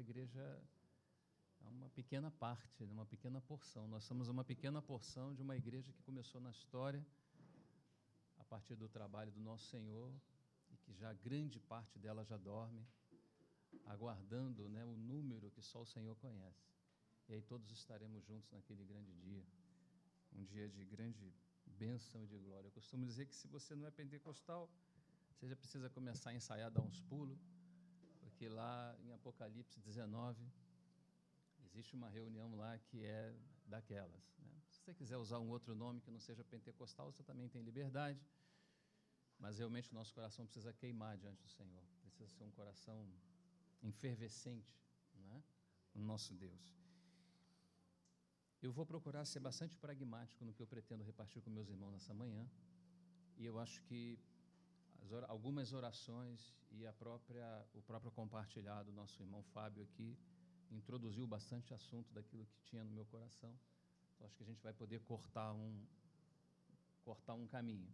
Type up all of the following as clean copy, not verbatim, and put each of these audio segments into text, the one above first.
igreja é uma pequena parte, uma pequena porção. Nós somos uma pequena porção de uma igreja que começou na história a partir do trabalho do nosso Senhor e que já grande parte dela já dorme, aguardando, né, o número que só o Senhor conhece. E aí todos estaremos juntos naquele grande dia, um dia de grande bênção e de glória. Eu costumo dizer que se você não é pentecostal, você já precisa começar a ensaiar, dar uns pulos, porque lá em Apocalipse 19, existe uma reunião lá que é daquelas, né? Se você quiser usar um outro nome que não seja pentecostal, você também tem liberdade, mas realmente o nosso coração precisa queimar diante do Senhor, precisa ser um coração efervescente, né, no nosso Deus. Eu vou procurar ser bastante pragmático no que eu pretendo repartir com meus irmãos nessa manhã, e eu acho que algumas orações e o próprio compartilhar do nosso irmão Fábio aqui introduziu bastante assunto daquilo que tinha no meu coração. Então, acho que a gente vai poder cortar um caminho.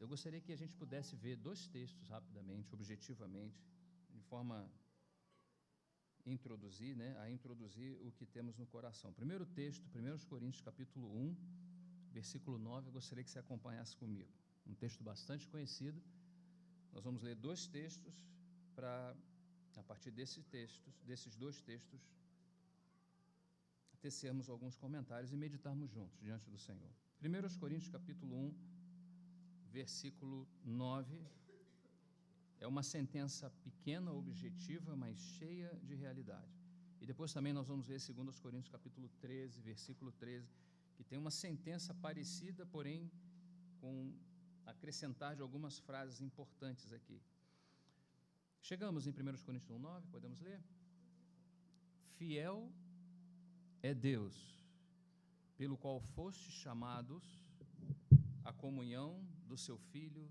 Eu gostaria que a gente pudesse ver dois textos rapidamente, objetivamente, de forma a introduzir o que temos no coração. Primeiro texto, 1 Coríntios capítulo 1, versículo 9, eu gostaria que você acompanhasse comigo. Um texto bastante conhecido. Nós vamos ler dois textos para, a partir desses dois textos, tecermos alguns comentários e meditarmos juntos diante do Senhor. 1 Coríntios capítulo 1, versículo 9, é uma sentença pequena, objetiva, mas cheia de realidade. E depois também nós vamos ver 2 Coríntios capítulo 13, versículo 13, que tem uma sentença parecida, porém com acrescentar de algumas frases importantes aqui. Chegamos em 1 Coríntios 1, 9, podemos ler? Fiel é Deus, pelo qual fostes chamados à comunhão do seu Filho,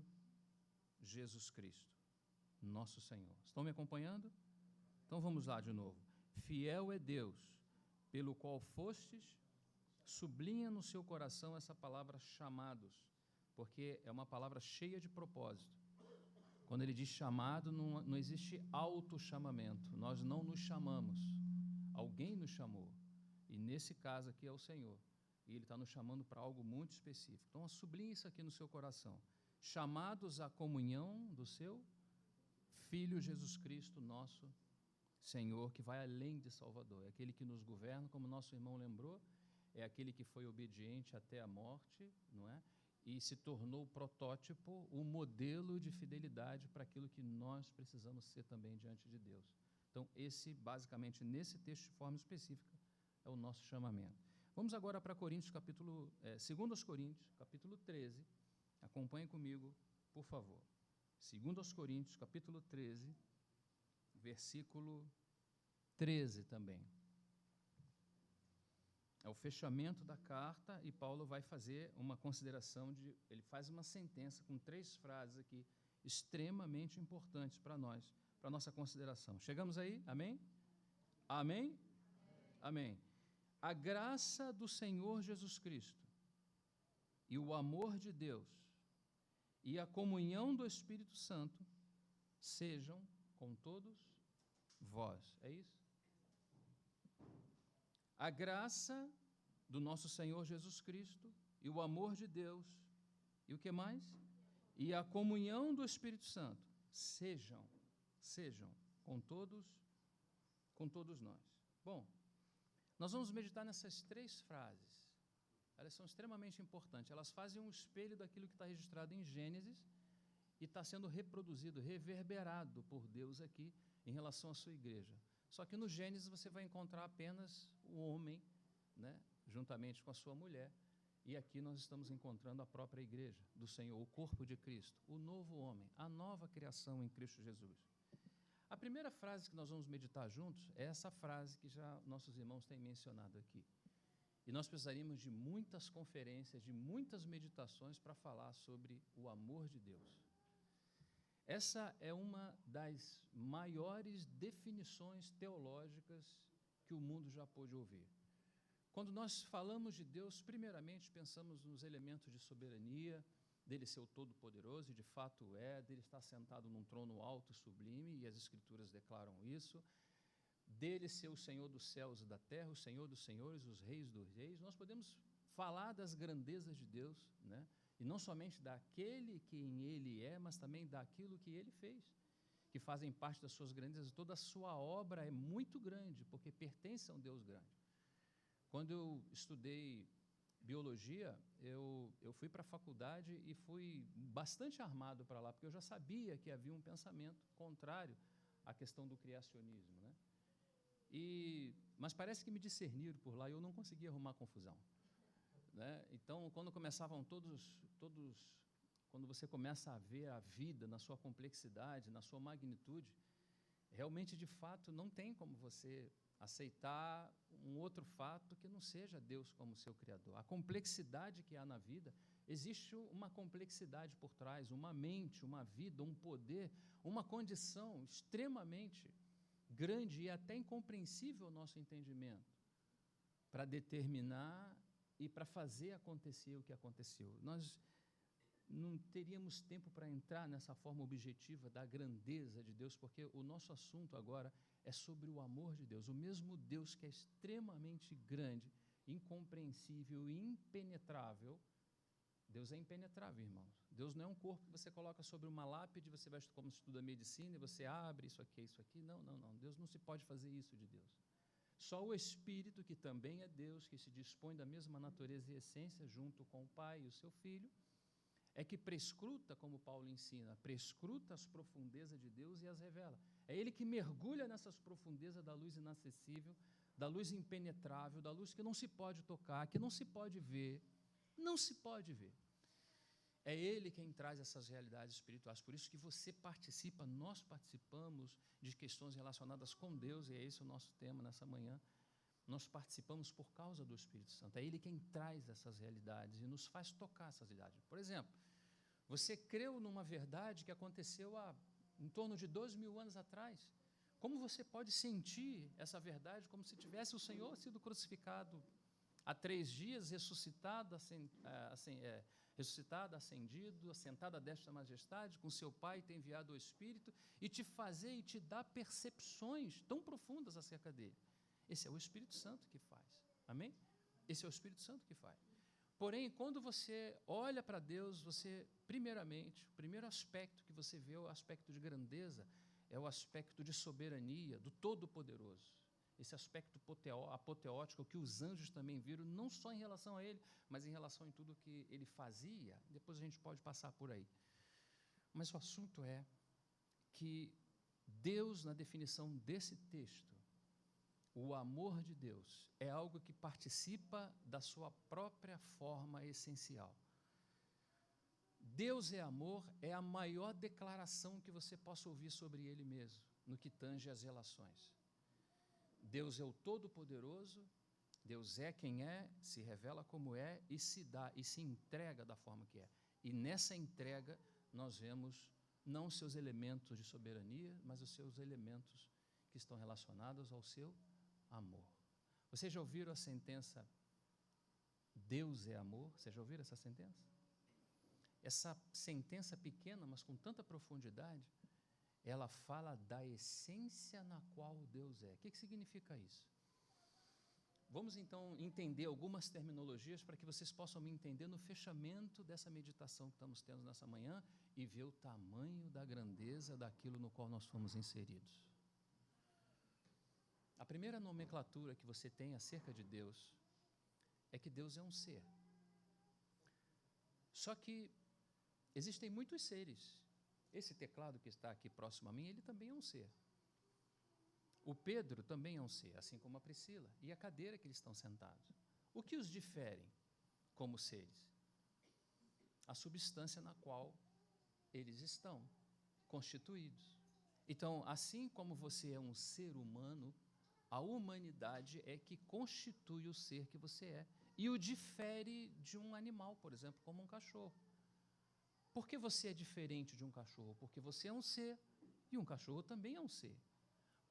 Jesus Cristo, nosso Senhor. Estão me acompanhando? Então vamos lá de novo. Fiel é Deus, pelo qual fostes, sublinha no seu coração essa palavra chamados, porque é uma palavra cheia de propósito. Quando ele diz chamado, não existe auto-chamamento, nós não nos chamamos, alguém nos chamou, e nesse caso aqui é o Senhor, e Ele está nos chamando para algo muito específico. Então sublinhe isso aqui no seu coração, chamados à comunhão do seu Filho Jesus Cristo, nosso Senhor, que vai além de Salvador, é aquele que nos governa, como nosso irmão lembrou, é aquele que foi obediente até a morte, não é? E se tornou o protótipo, o modelo de fidelidade para aquilo que nós precisamos ser também diante de Deus. Então, basicamente, nesse texto de forma específica, é o nosso chamamento. Vamos agora para 2 Coríntios, capítulo 13. Acompanhe comigo, por favor. 2 Coríntios, capítulo 13, versículo 13 também. É o fechamento da carta e Paulo vai fazer uma consideração, ele faz uma sentença com 3 frases aqui, extremamente importantes para nós, para a nossa consideração. Chegamos aí? Amém? Amém? Amém. A graça do Senhor Jesus Cristo e o amor de Deus e a comunhão do Espírito Santo sejam com todos vós. É isso? A graça do nosso Senhor Jesus Cristo e o amor de Deus, e o que mais? E a comunhão do Espírito Santo, sejam com todos nós. Bom, nós vamos meditar nessas 3 frases, elas são extremamente importantes, elas fazem um espelho daquilo que está registrado em Gênesis e está sendo reproduzido, reverberado por Deus aqui em relação à sua igreja. Só que no Gênesis você vai encontrar apenas o homem, né, juntamente com a sua mulher, e aqui nós estamos encontrando a própria igreja do Senhor, o corpo de Cristo, o novo homem, a nova criação em Cristo Jesus. A primeira frase que nós vamos meditar juntos é essa frase que já nossos irmãos têm mencionado aqui. E nós precisaríamos de muitas conferências, de muitas meditações para falar sobre o amor de Deus. Essa é uma das maiores definições teológicas que o mundo já pôde ouvir. Quando nós falamos de Deus, primeiramente pensamos nos elementos de soberania, dele ser o Todo-Poderoso, e de fato é, dele estar sentado num trono alto e sublime, e as Escrituras declaram isso, dele ser o Senhor dos céus e da terra, o Senhor dos senhores, os reis dos reis. Nós podemos falar das grandezas de Deus, né? E não somente daquele que em ele é, mas também daquilo que ele fez, que fazem parte das suas grandezas. Toda a sua obra é muito grande, porque pertence a um Deus grande. Quando eu estudei biologia, eu fui para a faculdade e fui bastante armado para lá, porque eu já sabia que havia um pensamento contrário à questão do criacionismo, né? Mas parece que me discerniram por lá e eu não conseguia arrumar confusão, né? Então, quando começavam quando você começa a ver a vida na sua complexidade, na sua magnitude, realmente, de fato, não tem como você aceitar um outro fato que não seja Deus como seu Criador. A complexidade que há na vida, existe uma complexidade por trás, uma mente, uma vida, um poder, uma condição extremamente grande e até incompreensível ao nosso entendimento, para determinar e para fazer acontecer o que aconteceu. Nós não teríamos tempo para entrar nessa forma objetiva da grandeza de Deus, porque o nosso assunto agora é sobre o amor de Deus, o mesmo Deus que é extremamente grande, incompreensível e impenetrável. Deus é impenetrável, irmãos. Deus não é um corpo que você coloca sobre uma lápide, você vai, como estuda medicina, e você abre isso aqui. Não, não, não. Deus não se pode fazer isso de Deus. Só o Espírito, que também é Deus, que se dispõe da mesma natureza e essência, junto com o Pai e o seu Filho, é que prescruta, como Paulo ensina, prescruta as profundezas de Deus e as revela. É Ele que mergulha nessas profundezas da luz inacessível, da luz impenetrável, da luz que não se pode tocar, que não se pode ver, não se pode ver. É Ele quem traz essas realidades espirituais. Por isso que você participa, nós participamos de questões relacionadas com Deus, e é esse o nosso tema nessa manhã. Nós participamos por causa do Espírito Santo. É Ele quem traz essas realidades e nos faz tocar essas realidades. Por exemplo, você creu numa verdade que aconteceu há em torno de 2.000 anos atrás. Como você pode sentir essa verdade como se tivesse o Senhor sido crucificado há 3 dias, ressuscitado, ressuscitado, ascendido, assentado à destra da majestade, com seu Pai ter enviado o Espírito, e te fazer e te dar percepções tão profundas acerca dele? Esse é o Espírito Santo que faz. Amém? Esse é o Espírito Santo que faz. Porém, quando você olha para Deus, você, primeiramente, o primeiro aspecto que você vê, o aspecto de grandeza, é o aspecto de soberania, do Todo-Poderoso. Esse aspecto apoteótico que os anjos também viram, não só em relação a ele, mas em relação a tudo que ele fazia. Depois a gente pode passar por aí. Mas o assunto é que Deus, na definição desse texto, o amor de Deus é algo que participa da sua própria forma essencial. Deus é amor, é a maior declaração que você possa ouvir sobre Ele mesmo, no que tange as relações. Deus é o Todo-Poderoso, Deus é quem é, se revela como é e se dá e se entrega da forma que é. E nessa entrega nós vemos não os seus elementos de soberania, mas os seus elementos que estão relacionados ao seu amor. Vocês já ouviram a sentença Deus é amor? Vocês já ouviram essa sentença? Essa sentença pequena, mas com tanta profundidade, ela fala da essência na qual Deus é. O que significa isso? Vamos então entender algumas terminologias para que vocês possam me entender no fechamento dessa meditação que estamos tendo nessa manhã e ver o tamanho da grandeza daquilo no qual nós fomos inseridos. A primeira nomenclatura que você tem acerca de Deus é que Deus é um ser. Só que existem muitos seres. Esse teclado que está aqui próximo a mim, ele também é um ser. O Pedro também é um ser, assim como a Priscila, e a cadeira que eles estão sentados. O que os diferem como seres? A substância na qual eles estão constituídos. Então, assim como você é um ser humano, a humanidade é que constitui o ser que você é e o difere de um animal, por exemplo, como um cachorro. Por que você é diferente de um cachorro? Porque você é um ser e um cachorro também é um ser.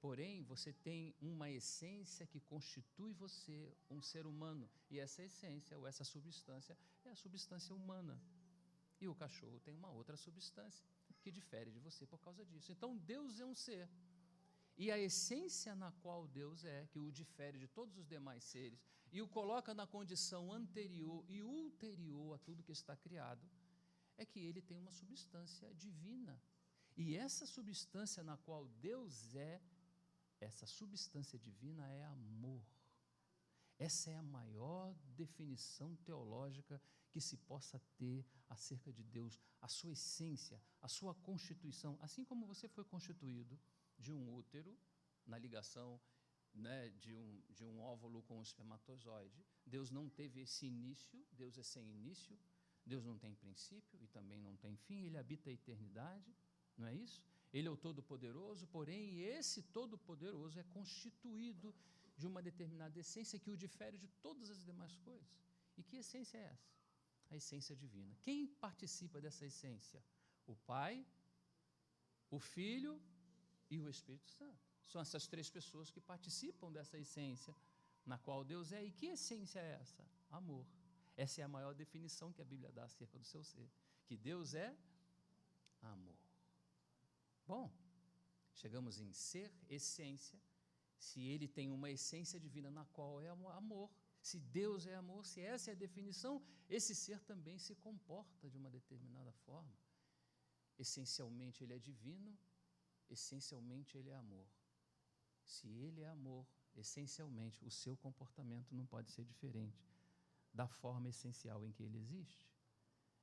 Porém, você tem uma essência que constitui você um ser humano, e essa essência ou essa substância é a substância humana. E o cachorro tem uma outra substância que difere de você por causa disso. Então, Deus é um ser. E a essência na qual Deus é, que o difere de todos os demais seres, e o coloca na condição anterior e ulterior a tudo que está criado, é que ele tem uma substância divina. E essa substância na qual Deus é, essa substância divina é amor. Essa é a maior definição teológica que se possa ter acerca de Deus, a sua essência, a sua constituição, assim como você foi constituído de um útero, na ligação, né, de um óvulo com um espermatozoide. Deus não teve esse início, Deus é sem início, Deus não tem princípio e também não tem fim, ele habita a eternidade, não é isso? Ele é o Todo-Poderoso, porém esse Todo-Poderoso é constituído de uma determinada essência que o difere de todas as demais coisas. E que essência é essa? A essência divina. Quem participa dessa essência? O Pai, o Filho e o Espírito Santo. São essas três pessoas que participam dessa essência na qual Deus é. E que essência é essa? Amor. Essa é a maior definição que a Bíblia dá acerca do seu ser. Que Deus é amor. Bom, chegamos em ser, essência. Se ele tem uma essência divina na qual é amor, se Deus é amor, se essa é a definição, esse ser também se comporta de uma determinada forma. Essencialmente ele é divino, essencialmente ele é amor. Se ele é amor, essencialmente o seu comportamento não pode ser diferente da forma essencial em que ele existe.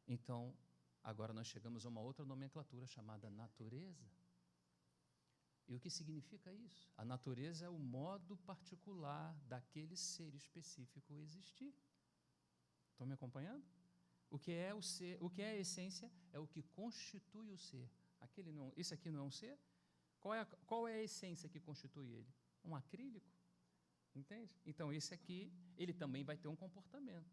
Então, agora nós chegamos a uma outra nomenclatura chamada natureza. E o que significa isso? A natureza é o modo particular daquele ser específico existir. Estão me acompanhando? O que é o ser, o que é a essência é o que constitui o ser. Esse aqui não é um ser? Qual é a essência que constitui ele? Um acrílico? Entende? Então, esse aqui, ele também vai ter um comportamento.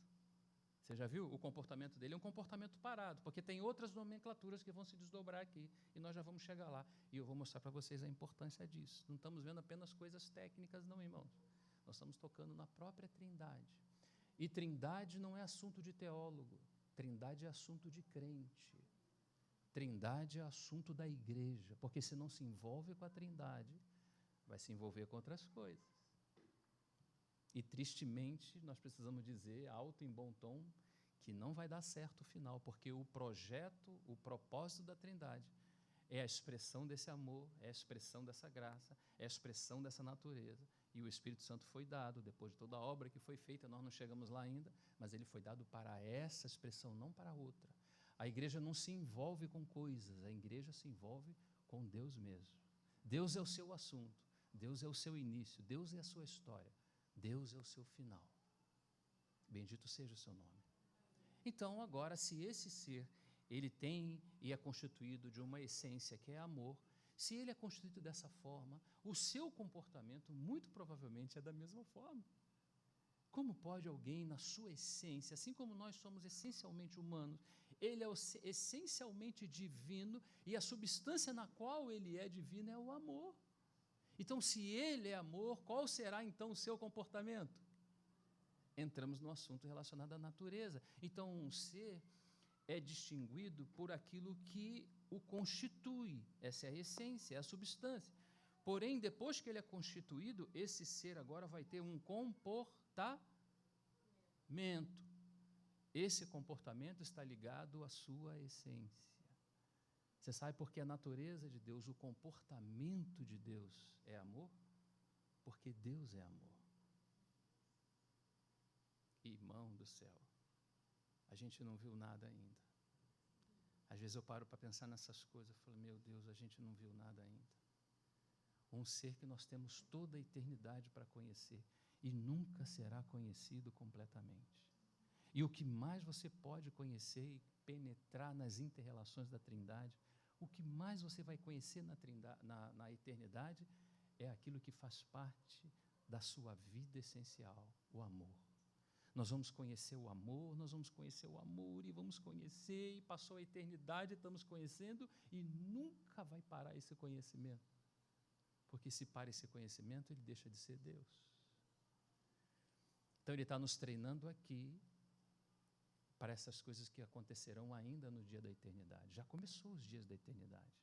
Você já viu? O comportamento dele é um comportamento parado, porque tem outras nomenclaturas que vão se desdobrar aqui, e nós já vamos chegar lá, e eu vou mostrar para vocês a importância disso. Não estamos vendo apenas coisas técnicas, não, irmãos. Nós estamos tocando na própria Trindade. E Trindade não é assunto de teólogo, Trindade é assunto de crente. Trindade é assunto da igreja, porque se não se envolve com a Trindade, vai se envolver com outras coisas. E, tristemente, nós precisamos dizer, alto em bom tom, que não vai dar certo o final, porque o projeto, o propósito da Trindade é a expressão desse amor, é a expressão dessa graça, é a expressão dessa natureza. E o Espírito Santo foi dado, depois de toda a obra que foi feita, nós não chegamos lá ainda, mas ele foi dado para essa expressão, não para outra. A igreja não se envolve com coisas, a igreja se envolve com Deus mesmo. Deus é o seu assunto, Deus é o seu início, Deus é a sua história. Deus é o seu final. Bendito seja o seu nome. Então, agora, se esse ser, ele tem e é constituído de uma essência que é amor, se ele é constituído dessa forma, o seu comportamento, muito provavelmente, é da mesma forma. Como pode alguém, na sua essência, assim como nós somos essencialmente humanos, ele é essencialmente divino e a substância na qual ele é divino é o amor. Então, se ele é amor, qual será então o seu comportamento? Entramos no assunto relacionado à natureza. Então, um ser é distinguido por aquilo que o constitui. Essa é a essência, é a substância. Porém, depois que ele é constituído, esse ser agora vai ter um comportamento. Esse comportamento está ligado à sua essência. Você sabe por que a natureza de Deus, o comportamento de Deus é amor? Porque Deus é amor. Irmão do céu, a gente não viu nada ainda. Às vezes eu paro para pensar nessas coisas e falo, meu Deus, a gente não viu nada ainda. Um ser que nós temos toda a eternidade para conhecer e nunca será conhecido completamente. E o que mais você pode conhecer e penetrar nas inter-relações da Trindade, o que mais você vai conhecer na eternidade é aquilo que faz parte da sua vida essencial, o amor. Nós vamos conhecer o amor, e vamos conhecer, e passou a eternidade, estamos conhecendo, e nunca vai parar esse conhecimento. Porque se para esse conhecimento, ele deixa de ser Deus. Então, ele está nos treinando aqui para essas coisas que acontecerão ainda no dia da eternidade. Já começou os dias da eternidade.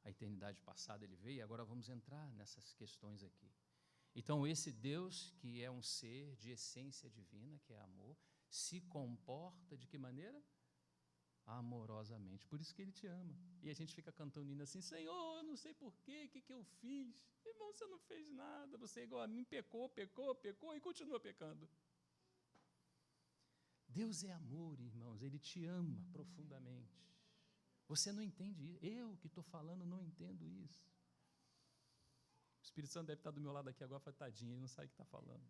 A eternidade passada ele veio, e agora vamos entrar nessas questões aqui. Então, esse Deus, que é um ser de essência divina, que é amor, se comporta de que maneira? Amorosamente. Por isso que ele te ama. E a gente fica cantando hino assim: Senhor, eu não sei porquê, o que eu fiz? Irmão, você não fez nada, você é igual a mim, pecou e continua pecando. Deus é amor, irmãos, Ele te ama profundamente. Você não entende isso. Eu que estou falando não entendo isso. O Espírito Santo deve estar do meu lado aqui agora, tadinho, ele não sabe o que está falando.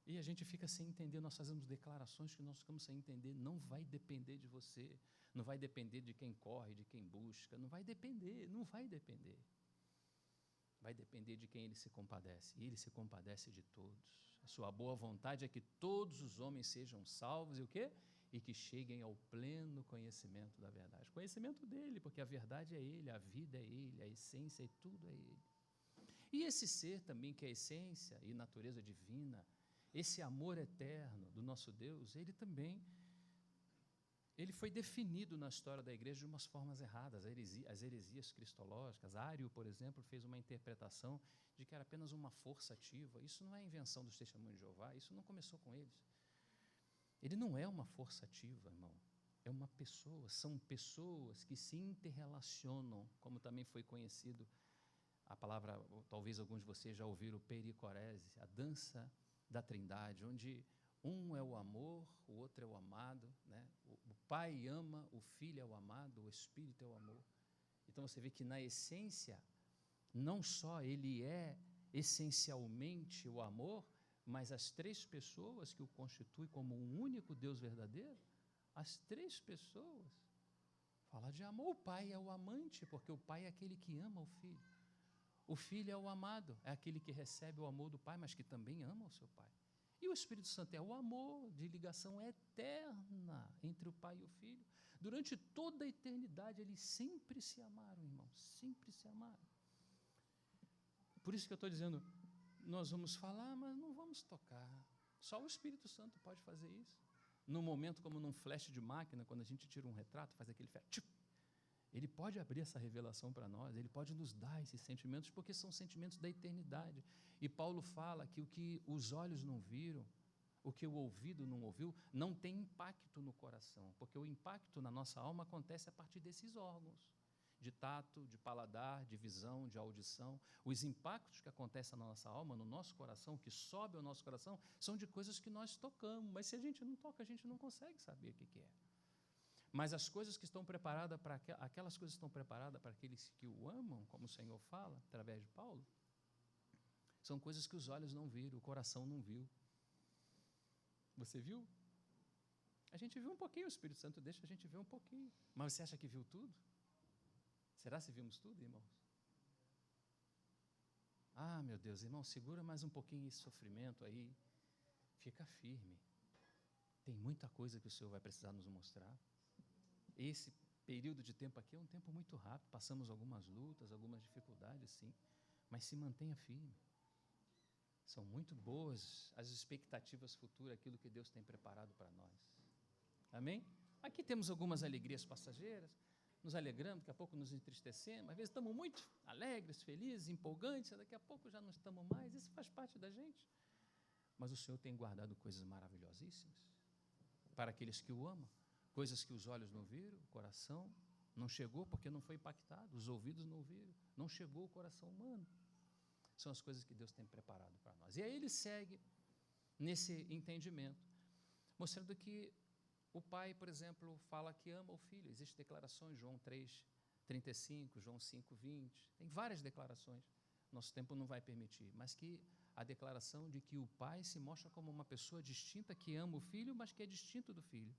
E a gente fica sem entender, nós fazemos declarações que nós ficamos sem entender. Não vai depender de você, não vai depender de quem corre, de quem busca, não vai depender. Vai depender de quem ele se compadece, e ele se compadece de todos. A sua boa vontade é que todos os homens sejam salvos, e o quê? E que cheguem ao pleno conhecimento da verdade. Conhecimento dele, porque a verdade é ele, a vida é ele, a essência e tudo é ele. E esse ser também, que é a essência e natureza divina, esse amor eterno do nosso Deus, ele foi definido na história da igreja de umas formas erradas, as heresias cristológicas. Ário, por exemplo, fez uma interpretação de que era apenas uma força ativa. Isso não é invenção dos testemunhos de Jeová, isso não começou com eles. Ele não é uma força ativa, irmão, é uma pessoa, são pessoas que se interrelacionam, como também foi conhecido a palavra, talvez alguns de vocês já ouviram, pericorese, a dança da Trindade, onde um é o amor, o outro é o amado, né? O Pai ama, o Filho é o amado, o Espírito é o amor. Então você vê que na essência, não só ele é essencialmente o amor, mas as três pessoas que o constituem como um único Deus verdadeiro, as três pessoas, fala de amor. O Pai é o amante, porque o Pai é aquele que ama o Filho. O Filho é o amado, é aquele que recebe o amor do Pai, mas que também ama o seu Pai. E o Espírito Santo é o amor de ligação eterna entre o Pai e o Filho. Durante toda a eternidade, eles sempre se amaram, irmão, sempre se amaram. Por isso que eu estou dizendo, nós vamos falar, mas não vamos tocar. Só o Espírito Santo pode fazer isso. Num momento como num flash de máquina, quando a gente tira um retrato, faz aquele flash, ele pode abrir essa revelação para nós, ele pode nos dar esses sentimentos, porque são sentimentos da eternidade. E Paulo fala que o que os olhos não viram, o que o ouvido não ouviu, não tem impacto no coração, porque o impacto na nossa alma acontece a partir desses órgãos, de tato, de paladar, de visão, de audição. Os impactos que acontecem na nossa alma, no nosso coração, que sobe ao nosso coração, são de coisas que nós tocamos, mas se a gente não toca, a gente não consegue saber o que é. Mas as coisas que estão preparadas para aquelas coisas que estão preparadas para aqueles que o amam, como o Senhor fala através de Paulo, são coisas que os olhos não viram, o coração não viu. Você viu? A gente viu um pouquinho, o Espírito Santo deixa a gente ver um pouquinho. Mas você acha que viu tudo? Será que vimos tudo, irmãos? Ah, meu Deus, irmão, segura mais um pouquinho esse sofrimento aí. Fica firme. Tem muita coisa que o Senhor vai precisar nos mostrar. Esse período de tempo aqui é um tempo muito rápido, passamos algumas lutas, algumas dificuldades, sim, mas se mantenha firme. São muito boas as expectativas futuras, aquilo que Deus tem preparado para nós. Amém? Aqui temos algumas alegrias passageiras, nos alegramos, daqui a pouco nos entristecemos, às vezes estamos muito alegres, felizes, empolgantes, daqui a pouco já não estamos mais, isso faz parte da gente. Mas o Senhor tem guardado coisas maravilhosíssimas para aqueles que o amam. Coisas que os olhos não viram, o coração não chegou porque não foi impactado, os ouvidos não ouviram, não chegou o coração humano. São as coisas que Deus tem preparado para nós. E aí ele segue nesse entendimento, mostrando que o pai, por exemplo, fala que ama o filho. Existem declarações, João 3:35, João 5:20, tem várias declarações, nosso tempo não vai permitir, mas que a declaração de que o pai se mostra como uma pessoa distinta que ama o filho, mas que é distinto do filho.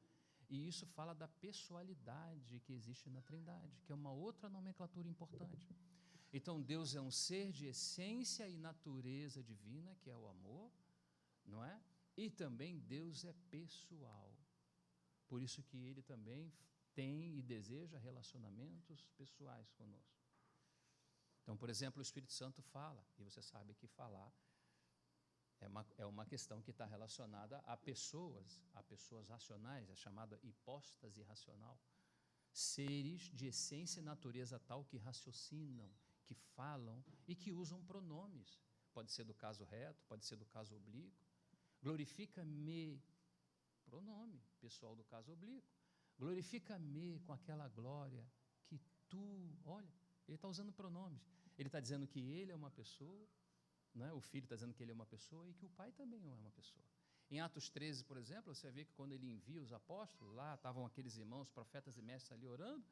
E isso fala da pessoalidade que existe na Trindade, que é uma outra nomenclatura importante. Então, Deus é um ser de essência e natureza divina, que é o amor, não é? E também Deus é pessoal. Por isso que Ele também tem e deseja relacionamentos pessoais conosco. Então, por exemplo, o Espírito Santo fala, e você sabe que falar É uma questão que está relacionada a pessoas racionais, é chamada hipóstase racional. Seres de essência e natureza tal que raciocinam, que falam e que usam pronomes. Pode ser do caso reto, pode ser do caso oblíquo. Glorifica-me, pronome pessoal do caso oblíquo. Glorifica-me com aquela glória que tu, olha, ele está usando pronomes. Ele está dizendo que ele é uma pessoa, né? O filho está dizendo que ele é uma pessoa e que o pai também é uma pessoa. Em Atos 13, por exemplo, você vê que quando ele envia os apóstolos, lá estavam aqueles irmãos, profetas e mestres ali orando,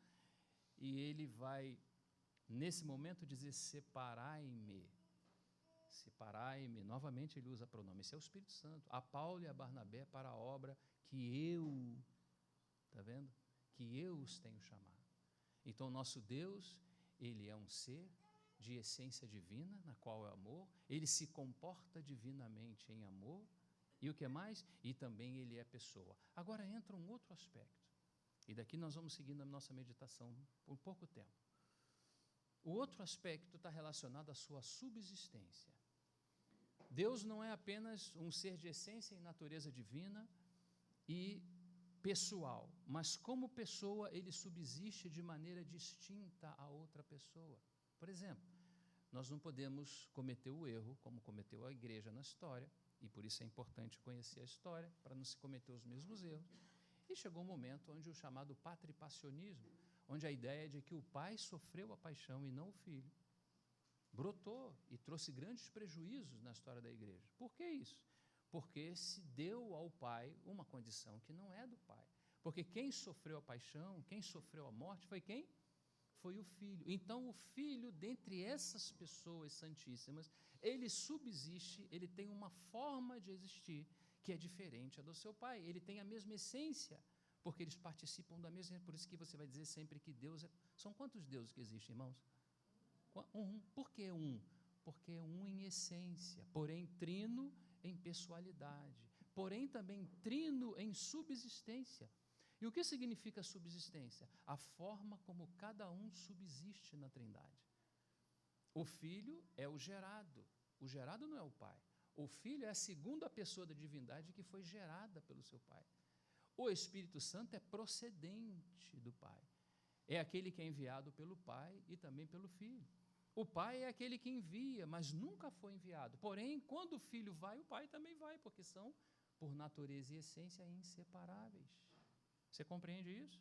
e ele vai, nesse momento, dizer: separai-me. Separai-me. Novamente ele usa pronome. Esse é o Espírito Santo. A Paulo e a Barnabé para a obra que eu, está vendo? Que eu os tenho chamado. Então, nosso Deus, ele é um ser de essência divina, na qual é amor, ele se comporta divinamente em amor, e o que mais? E também ele é pessoa. Agora entra um outro aspecto, e daqui nós vamos seguindo a nossa meditação por pouco tempo. O outro aspecto está relacionado à sua subsistência. Deus não é apenas um ser de essência e natureza divina e pessoal, mas como pessoa ele subsiste de maneira distinta a outra pessoa. Por exemplo, nós não podemos cometer o erro, como cometeu a igreja na história, e por isso é importante conhecer a história, para não se cometer os mesmos erros. E chegou um momento onde o chamado patripassionismo, onde a ideia de que o pai sofreu a paixão e não o filho, brotou e trouxe grandes prejuízos na história da igreja. Por que isso? Porque se deu ao pai uma condição que não é do pai. Porque quem sofreu a paixão, quem sofreu a morte, foi quem? Foi o filho. Então, o filho, dentre essas pessoas santíssimas, ele subsiste, ele tem uma forma de existir que é diferente da do seu pai. Ele tem a mesma essência, porque eles participam da mesma. Por isso que você vai dizer sempre que Deus é. São quantos deuses que existem, irmãos? Um. Por que um? Porque é um em essência, porém trino em pessoalidade, porém também trino em subsistência. E o que significa subsistência? A forma como cada um subsiste na Trindade. O Filho é o gerado não é o Pai. O Filho é a segunda pessoa da divindade que foi gerada pelo seu Pai. O Espírito Santo é procedente do Pai. É aquele que é enviado pelo Pai e também pelo Filho. O Pai é aquele que envia, mas nunca foi enviado. Porém, quando o Filho vai, o Pai também vai, porque são, por natureza e essência, inseparáveis. Você compreende isso?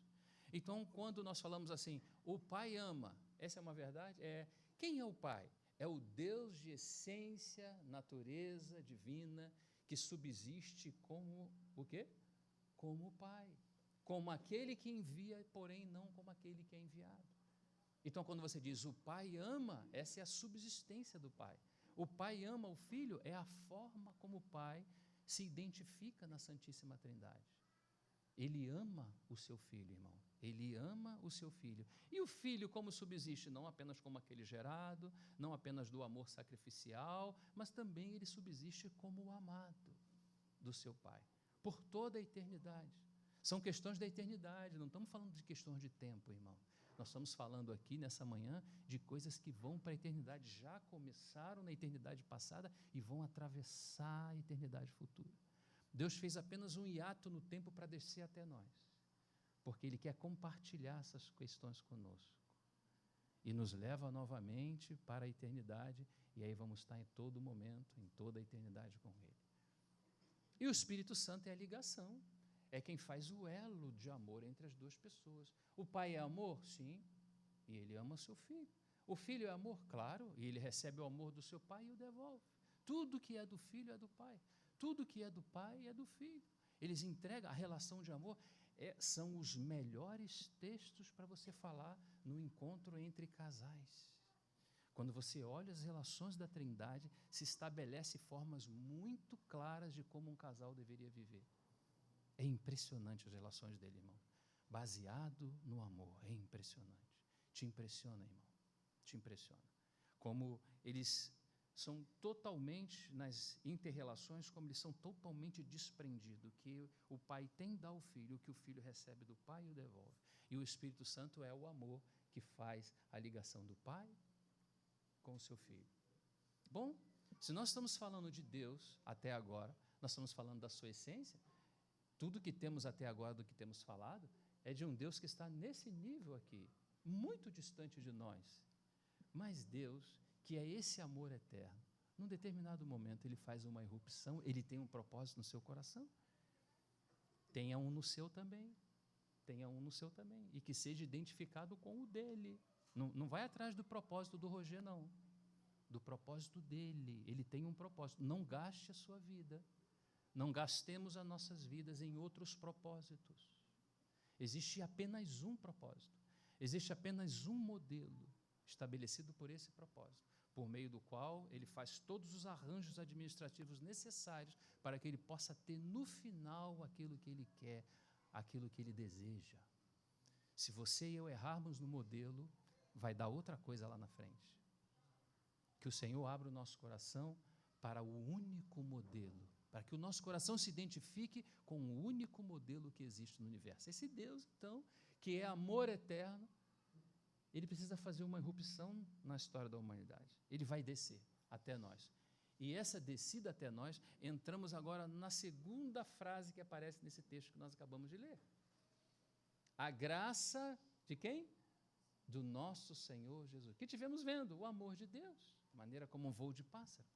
Então, quando nós falamos assim, o Pai ama, essa é uma verdade? Quem é o Pai? É o Deus de essência, natureza divina, que subsiste como o quê? Como o Pai. Como aquele que envia, porém não como aquele que é enviado. Então, quando você diz o Pai ama, essa é a subsistência do Pai. O Pai ama o Filho, é a forma como o Pai se identifica na Santíssima Trindade. Ele ama o seu Filho, irmão. Ele ama o seu Filho. E o Filho como subsiste? Não apenas como aquele gerado, não apenas do amor sacrificial, mas também ele subsiste como o amado do seu Pai, por toda a eternidade. São questões da eternidade, não estamos falando de questões de tempo, irmão. Nós estamos falando aqui nessa manhã de coisas que vão para a eternidade, já começaram na eternidade passada e vão atravessar a eternidade futura. Deus fez apenas um hiato no tempo para descer até nós, porque Ele quer compartilhar essas questões conosco. E nos leva novamente para a eternidade, e aí vamos estar em todo momento, em toda a eternidade com Ele. E o Espírito Santo é a ligação, é quem faz o elo de amor entre as duas pessoas. O Pai é amor? Sim, e Ele ama seu Filho. O Filho é amor? Claro, e Ele recebe o amor do seu Pai e o devolve. Tudo que é do Filho é do Pai. Tudo que é do Pai é do Filho. Eles entregam a relação de amor. São os melhores textos para você falar no encontro entre casais. Quando você olha as relações da Trindade, se estabelece formas muito claras de como um casal deveria viver. É impressionante as relações dele, irmão. Baseado no amor, é impressionante. Te impressiona, irmão. Te impressiona. Como eles são totalmente, nas inter-relações, como eles são totalmente desprendidos, que o pai tem dá ao filho, o que o filho recebe do pai e o devolve. E o Espírito Santo é o amor que faz a ligação do pai com o seu filho. Bom, Se nós estamos falando de Deus até agora, nós estamos falando da sua essência, tudo que temos até agora do que temos falado é de um Deus que está nesse nível aqui, muito distante de nós. Mas Deus, que é esse amor eterno, num determinado momento ele faz uma irrupção, ele tem um propósito no seu coração. Tenha um no seu também. Tenha um no seu também. E que seja identificado com o dele. Não vai atrás do propósito do Roger, não. Do propósito dele. Ele tem um propósito. Não gaste a sua vida. Não gastemos as nossas vidas em outros propósitos. Existe apenas um propósito. Existe apenas um modelo estabelecido por esse propósito, por meio do qual ele faz todos os arranjos administrativos necessários para que ele possa ter no final aquilo que ele quer, aquilo que ele deseja. Se você e eu errarmos no modelo, vai dar outra coisa lá na frente. Que o Senhor abra o nosso coração para o único modelo, para que o nosso coração se identifique com o único modelo que existe no universo. Esse Deus, então, que é amor eterno, ele precisa fazer uma irrupção na história da humanidade. Ele vai descer até nós. E essa descida até nós, entramos agora na segunda frase que aparece nesse texto que nós acabamos de ler. A graça de quem? Do nosso Senhor Jesus. Que tivemos vendo, o amor de Deus, de maneira como um voo de pássaro.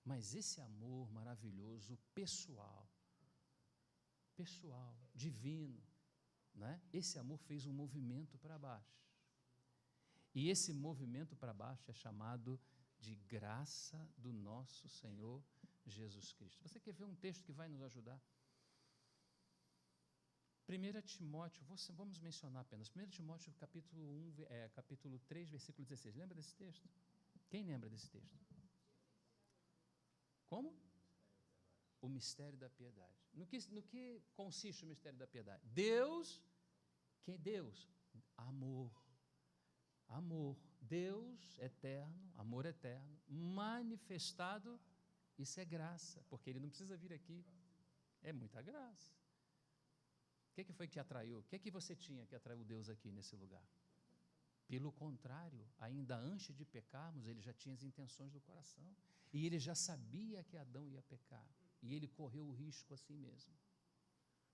Mas esse amor maravilhoso, pessoal, divino, né? Esse amor fez um movimento para baixo. E esse movimento para baixo é chamado de graça do nosso Senhor Jesus Cristo. Você quer ver um texto que vai nos ajudar? 1 Timóteo, vamos mencionar apenas. 1 Timóteo, capítulo 3, versículo 16. Lembra desse texto? Quem lembra desse texto? Como? O mistério da piedade. No que consiste o mistério da piedade? Deus, quem é Deus? Amor. Amor, Deus eterno, amor eterno, manifestado, isso é graça, porque ele não precisa vir aqui, é muita graça. O que foi que te atraiu? O que você tinha que atraiu Deus aqui nesse lugar? Pelo contrário, ainda antes de pecarmos, ele já tinha as intenções do coração, e ele já sabia que Adão ia pecar, e ele correu o risco assim mesmo,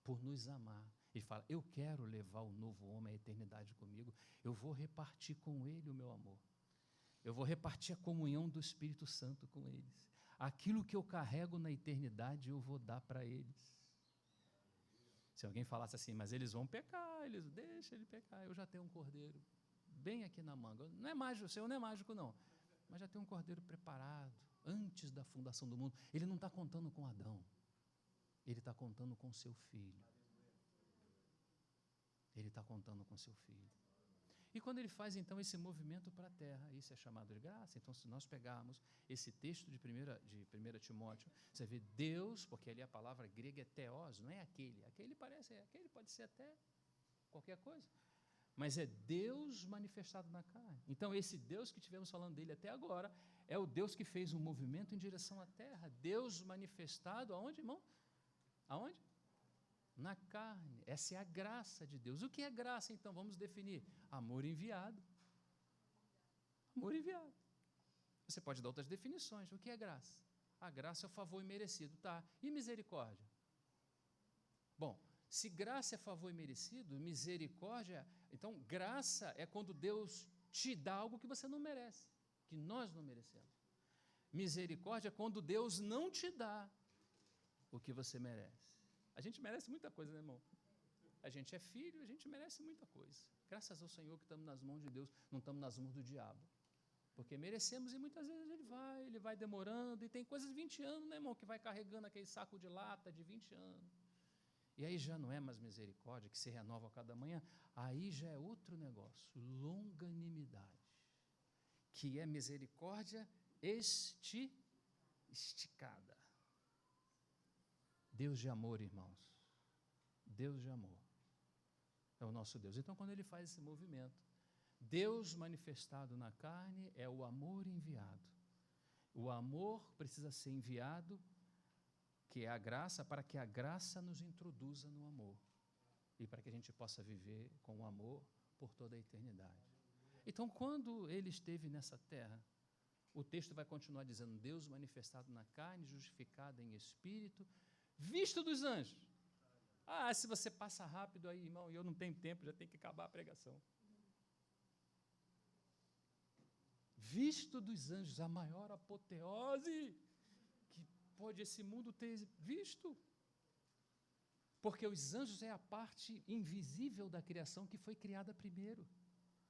por nos amar. Ele fala, eu quero levar o novo homem à eternidade comigo, eu vou repartir com ele o meu amor, eu vou repartir a comunhão do Espírito Santo com eles, aquilo que eu carrego na eternidade eu vou dar para eles. Se alguém falasse assim, mas eles vão pecar, deixa ele pecar, eu já tenho um cordeiro bem aqui na manga, não é mágico, o Senhor não é mágico não, mas já tem um cordeiro preparado, antes da fundação do mundo. Ele não está contando com Adão, ele está contando com seu filho. Ele está contando com seu filho. E quando ele faz então esse movimento para a terra, isso é chamado de graça. Então, se nós pegarmos esse texto de 1 Timóteo, você vê Deus, porque ali a palavra grega é theos, não é aquele pode ser até qualquer coisa, mas é Deus manifestado na carne. Então, esse Deus que tivemos falando dele até agora, é o Deus que fez um movimento em direção à terra. Deus manifestado aonde, irmão? Aonde? Na carne. Essa é a graça de Deus. O que é graça, então? Vamos definir. Amor enviado. Amor enviado. Você pode dar outras definições. O que é graça? A graça é o favor imerecido. Tá. E misericórdia? Bom, se graça é favor imerecido, misericórdia... Então, graça é quando Deus te dá algo que você não merece, que nós não merecemos. Misericórdia é quando Deus não te dá o que você merece. A gente merece muita coisa, né, irmão? A gente é filho, a gente merece muita coisa. Graças ao Senhor que estamos nas mãos de Deus, não estamos nas mãos do diabo. Porque merecemos e muitas vezes ele vai demorando, e tem coisas de 20 anos, né, irmão, que vai carregando aquele saco de lata de 20 anos. E aí já não é mais misericórdia, que se renova a cada manhã, aí já é outro negócio, longanimidade, que é misericórdia esticada. Deus de amor, irmãos. Deus de amor. É o nosso Deus. Então, quando ele faz esse movimento, Deus manifestado na carne é o amor enviado. O amor precisa ser enviado, que é a graça, para que a graça nos introduza no amor. E para que a gente possa viver com o amor por toda a eternidade. Então, quando ele esteve nessa terra, O texto vai continuar dizendo: Deus manifestado na carne, justificado em espírito, visto dos anjos. Ah, se você passa rápido aí, irmão, e eu não tenho tempo, já tem que acabar a pregação. Visto dos anjos, a maior apoteose que pode esse mundo ter visto. Porque os anjos é a parte invisível da criação que foi criada primeiro.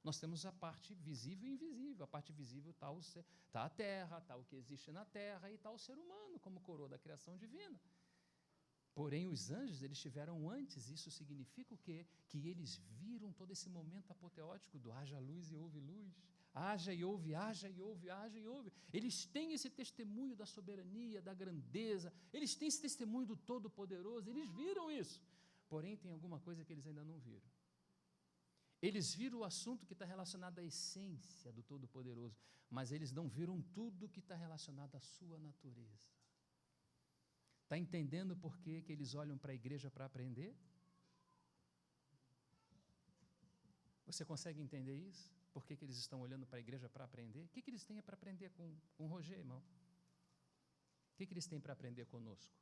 Nós temos a parte visível e invisível. A parte visível está a terra, está o que existe na terra, e está o ser humano como coroa da criação divina. Porém, os anjos, eles estiveram antes. Isso significa o quê? Que eles viram todo esse momento apoteótico do haja luz e houve luz. Haja e houve, haja e houve, haja e houve. Eles têm esse testemunho da soberania, da grandeza. Eles têm esse testemunho do Todo-Poderoso. Eles viram isso. Porém, tem alguma coisa que eles ainda não viram. Eles viram o assunto que está relacionado à essência do Todo-Poderoso, mas eles não viram tudo que está relacionado à sua natureza. Está entendendo por que eles olham para a igreja para aprender? Você consegue entender isso? Por que eles estão olhando para a igreja para aprender? O que eles têm para aprender com o Roger, irmão? O que eles têm para aprender conosco?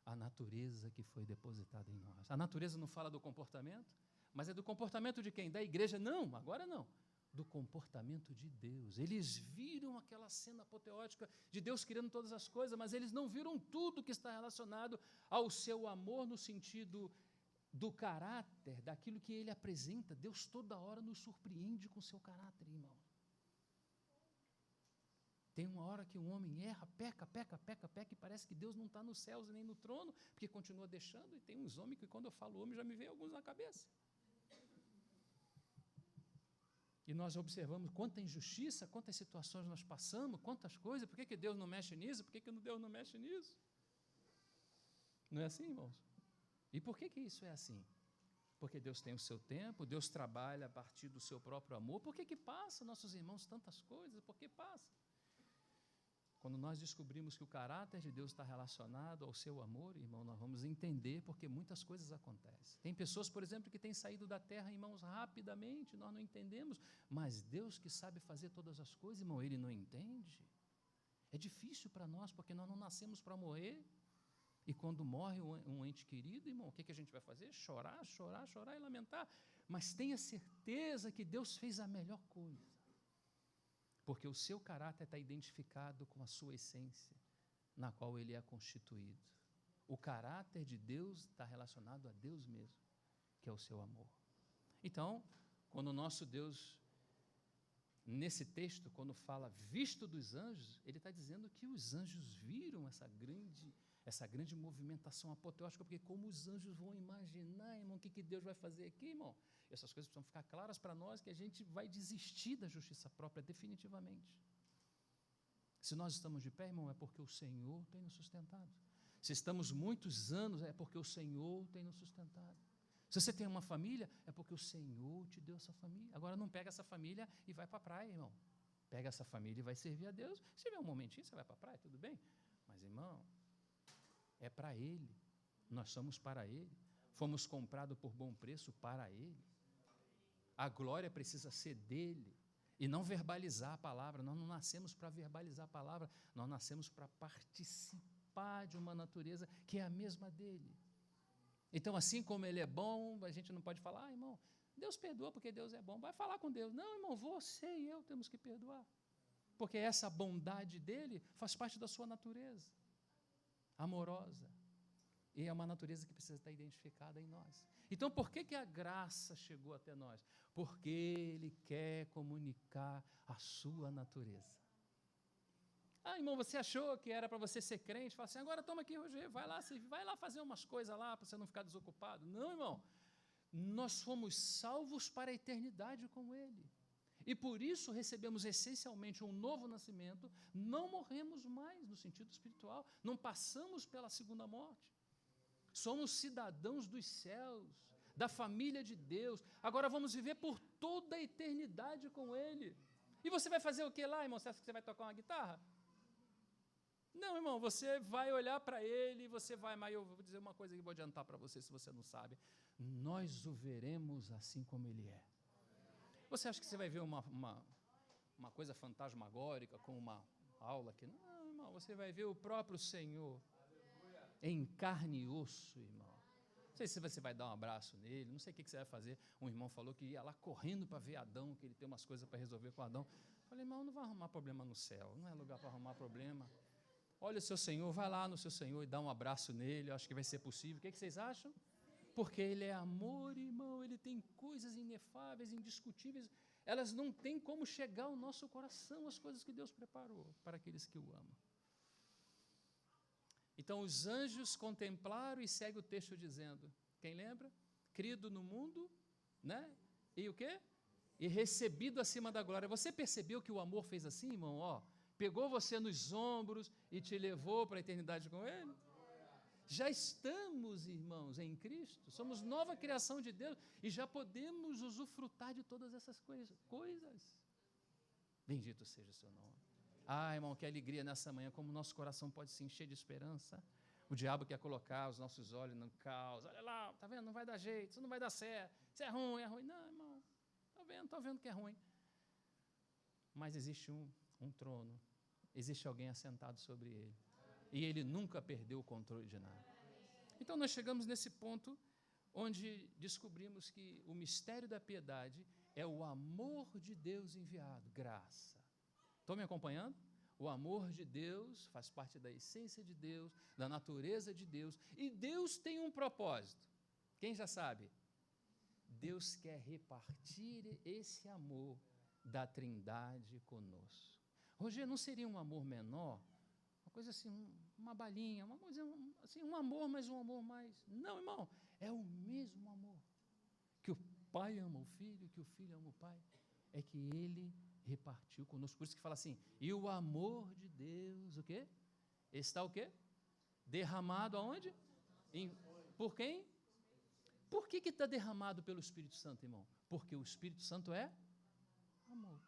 A natureza que foi depositada em nós. A natureza não fala do comportamento, mas é do comportamento de quem? Da igreja? Não, agora não. Do comportamento de Deus. Eles viram aquela cena apoteótica de Deus criando todas as coisas, mas eles não viram tudo que está relacionado ao seu amor no sentido do caráter, daquilo que ele apresenta. Deus toda hora nos surpreende com o seu caráter, irmão. Tem uma hora que um homem erra, peca, e parece que Deus não está nos céus nem no trono, porque continua deixando, e tem uns homens que quando eu falo homem já me vem alguns na cabeça. E nós observamos quanta injustiça, quantas situações nós passamos, quantas coisas, por que Deus não mexe nisso, por que Deus não mexe nisso? Não é assim, irmãos? E por que isso é assim? Porque Deus tem o seu tempo, Deus trabalha a partir do seu próprio amor. Por que passa, nossos irmãos, tantas coisas? Por que passa? Quando nós descobrimos que o caráter de Deus está relacionado ao seu amor, irmão, nós vamos entender porque muitas coisas acontecem. Tem pessoas, por exemplo, que têm saído da terra, irmãos, rapidamente, nós não entendemos, mas Deus que sabe fazer todas as coisas, irmão, Ele não entende. É difícil para nós, porque nós não nascemos para morrer, e quando morre um ente querido, irmão, o que a gente vai fazer? Chorar, chorar, chorar e lamentar. Mas tenha certeza que Deus fez a melhor coisa. Porque o seu caráter está identificado com a sua essência, na qual ele é constituído. O caráter de Deus está relacionado a Deus mesmo, que é o seu amor. Então, quando o nosso Deus, nesse texto, quando fala visto dos anjos, ele está dizendo que os anjos viram essa grande movimentação apoteótica, porque como os anjos vão imaginar, irmão, o que Deus vai fazer aqui, irmão? Essas coisas precisam ficar claras para nós, que a gente vai desistir da justiça própria definitivamente. Se nós estamos de pé, irmão, é porque o Senhor tem nos sustentado. Se estamos muitos anos, é porque o Senhor tem nos sustentado. Se você tem uma família, é porque o Senhor te deu essa família. Agora não pega essa família e vai para a praia, irmão. Pega essa família e vai servir a Deus. Se tiver um momentinho, você vai para a praia, tudo bem. Mas, irmão, é para Ele. Nós somos para Ele. Fomos comprados por bom preço para Ele. A glória precisa ser dele e não verbalizar a palavra. Nós não nascemos para verbalizar a palavra, nós nascemos para participar de uma natureza que é a mesma dele. Então, assim como ele é bom, a gente não pode falar, irmão, Deus perdoa porque Deus é bom. Vai falar com Deus. Não, irmão, você e eu temos que perdoar. Porque essa bondade dele faz parte da sua natureza amorosa. E é uma natureza que precisa estar identificada em nós. Então, por que a graça chegou até nós? Porque Ele quer comunicar a sua natureza. Ah, irmão, você achou que era para você ser crente? Fala assim, agora toma aqui, Roger, vai lá fazer umas coisas lá, para você não ficar desocupado. Não, irmão. Nós fomos salvos para a eternidade com Ele. E por isso recebemos essencialmente um novo nascimento, não morremos mais no sentido espiritual, não passamos pela segunda morte. Somos cidadãos dos céus, da família de Deus. Agora vamos viver por toda a eternidade com Ele. E você vai fazer o que lá, irmão? Você acha que você vai tocar uma guitarra? Não, irmão, você vai olhar para Ele, você vai, mas eu vou dizer uma coisa que vou adiantar para você, se você não sabe. Nós o veremos assim como Ele é. Você acha que você vai ver uma coisa fantasmagórica, como uma aula aqui. Não, irmão, você vai ver o próprio Senhor em carne e osso, irmão. Não sei se você vai dar um abraço nele, não sei o que você vai fazer. Um irmão falou que ia lá correndo para ver Adão, que ele tem umas coisas para resolver com Adão. Eu falei, irmão, não vai arrumar problema no céu, não é lugar para arrumar problema. Olha o seu Senhor, vai lá no seu Senhor e dá um abraço nele, eu acho que vai ser possível. O que vocês acham? Porque ele é amor, irmão, ele tem coisas inefáveis, indiscutíveis, elas não têm como chegar ao nosso coração, as coisas que Deus preparou para aqueles que o amam. Então os anjos contemplaram e segue o texto dizendo, quem lembra? Crido no mundo, né? E o quê? E recebido acima da glória. Você percebeu que o amor fez assim, irmão? Ó, pegou você nos ombros e te levou para a eternidade com ele? Já estamos, irmãos, em Cristo, somos nova criação de Deus e já podemos usufrutar de todas essas coisas. Bendito seja o seu nome. Ah, irmão, que alegria nessa manhã, como o nosso coração pode se encher de esperança. O diabo quer colocar os nossos olhos no caos. Olha lá, tá vendo? Não vai dar jeito, isso não vai dar certo, isso é ruim, é ruim. Não, irmão, estou vendo que é ruim. Mas existe um trono, existe alguém assentado sobre ele. E ele nunca perdeu o controle de nada. Então nós chegamos nesse ponto onde descobrimos que o mistério da piedade é o amor de Deus enviado, graça. Estão me acompanhando? O amor de Deus faz parte da essência de Deus, da natureza de Deus, e Deus tem um propósito. Quem já sabe? Deus quer repartir esse amor da Trindade conosco. Rogério, não seria um amor menor? Uma coisa assim, uma balinha, uma coisa assim, um amor, mas um amor mais... Não, irmão, é o mesmo amor. Que o Pai ama o Filho, que o Filho ama o Pai. É que Ele repartiu conosco. Por isso que fala assim, e o amor de Deus, o quê? Está o quê? Derramado aonde? Por quem? Por que está derramado pelo Espírito Santo, irmão? Porque o Espírito Santo é amor.